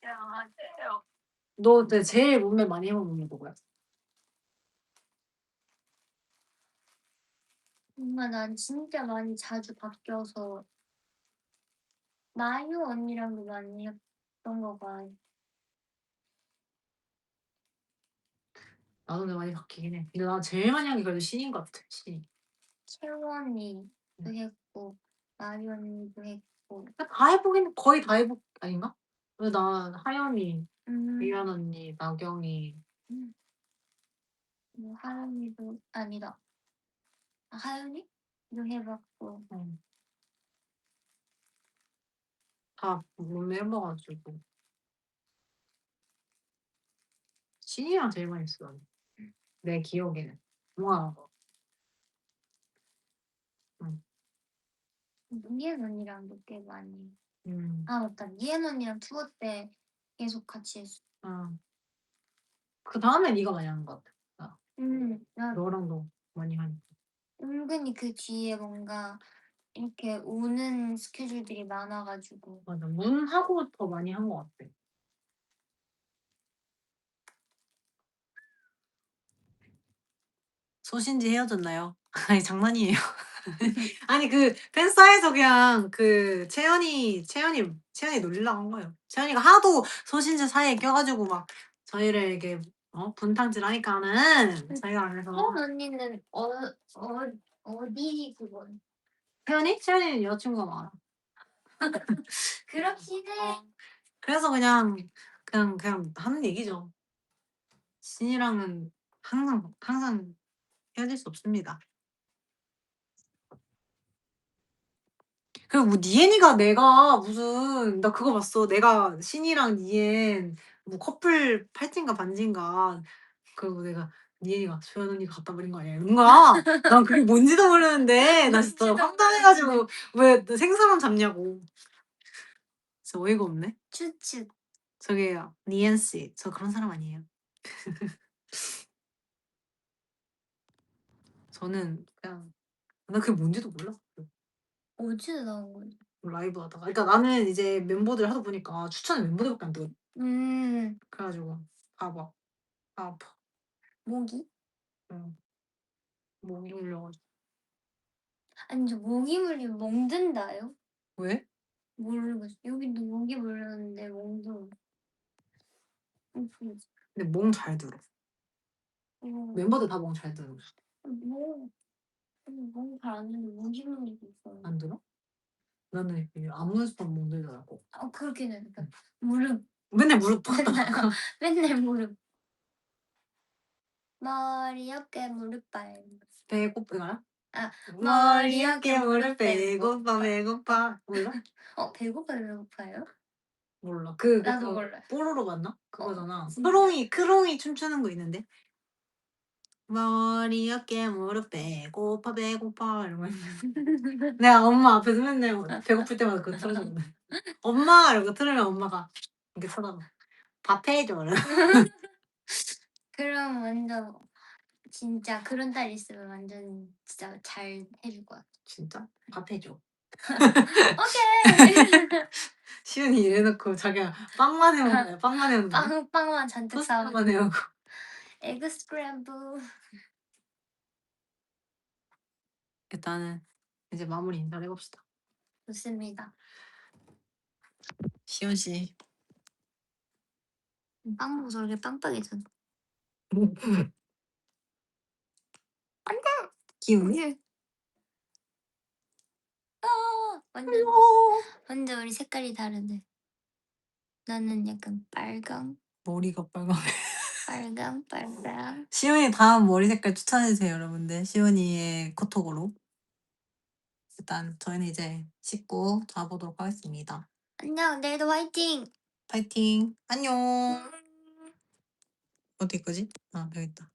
미안해요. 너 근데 제일 몸매 많이 해본 몸매 누구야? 정말 난 진짜 많이 자주 바뀌어서 마유 언니랑도 많이 했던 거 봐. 나도 근데 많이 바뀌긴 해. 근데 나 제일 많이 한 게 그래도 신인 것 같아. 신인. 채원 언니도 했고 마유 언니도 했고 다 해보긴 거의 다 해보 아닌가? 근데 난 하연이, 미연 음, 언니, 나경이. 뭐 하연이도 아니다. 아, 하연이도 해봤고 다 몸매 해봐가지고 신이랑 제일 많이 했어. 나는. 내 기억에는. 뭔가 응. 니엔 언니랑도 꽤 많이. 음. 아 맞다. 니엔 언니랑 투어 때 계속 같이 했어. 그 다음에 네가 많이 하는 것 같아. 나 너랑도 많이 하니까. 은근히 그 뒤에 뭔가 이렇게 오는 스케줄들이 많아가지고. 맞아. 문하고 더 많이 한 것 같아. 소신지 헤어졌나요? 아니 장난이에요. 아니 그 팬사에서 그냥 그 채연이 놀리려고 한 거예요. 채연이가 하도 소신지 사이에 껴가지고 막 저희를 이렇게 분탕질하니까는 자기가 그래서 채원 언니는 어디 그건? 채연이는 여자친구가 많아. 그렇긴 해. 그래서 그냥 하는 얘기죠. 신이랑은 항상 헤어질 수 없습니다. 그리고 뭐 니엔이가 내가 무슨 나 그거 봤어. 내가 신이랑 니엔 뭐 커플 팔찌인가 반지인가 그리고 내가 니엔이가 소연 언니가 갖다 버린 거 아니야 이런 거야. 난 그게 뭔지도 모르는데 나 진짜 뭔지도 황당해가지고 왜 생사람 잡냐고. 진짜 어이가 없네. 추측. 저기요 니엔 씨, 저 그런 사람 아니에요. 저는 그냥 나 그게 뭔지도 몰랐어. 어디서 나온 거지? 라이브 하다가. 그러니까 나는 이제 멤버들 하다 보니까 추천은 멤버들밖에 안 뜨거든. 그래가지고 봐봐. 아파. 모기? 응. 목이 물려가지고. 아니 저 모기 물리면 멍든다요? 왜? 모르겠어. 여기도 모기 물렸는데 멍들어. 근데 멍 잘 들어. 멤버들 다 멍 잘 들어. 뭐 멍잘안 드는데 모기 물리고 있어. 안 들어? 나는 이게 아무 연습하면 멍 들더라고. 그렇긴 해. 그러니까 무릎 맨날 무릎 팍 맨날 무릎. 머리 어깨 무릎 발. 배고프나? 아 머리 어깨 무릎 배고파 배고파. 몰라? 배고파요? 몰라. 나도 몰라. 뽀로로 맞나? 그거잖아. 진짜? 크롱이 춤추는 거 있는데. 머리 어깨 무릎 배고파 배고파 이러고 내가 엄마 앞에서 맨날 배고플 때마다 그거 틀어주거든. 엄마 이러고 틀으면 엄마가 이렇게 쳐다봐. 밥 해줘. 그럼 완전 진짜 그런 딸 있으면 완전 진짜 잘 해줄 것 같아. 진짜? 밥 해줘. 오케이. 시은이 이래놓고 자기가 빵만 해오는 거야. 빵만 해오는 거야. 빵만 잔뜩 사오고. 토스트만 해오고. 에그 스크램블. 일단은 이제 마무리 인사를 해봅시다. 좋습니다. 시온 씨. 빵 먹어서 이렇게 빵빵해졌네. 기운이? 완전 우리 색깔이 다르네. 나는 약간 빨강. 머리가 빨강. 빨강. 시온이 다음 머리 색깔 추천해주세요, 여러분들. 시온이의 커톡으로. 일단 저희는 이제 씻고 자보도록 하겠습니다. 안녕, 내일도 화이팅! 파이팅! 안녕! 어디 거지? 아, 여기 있다.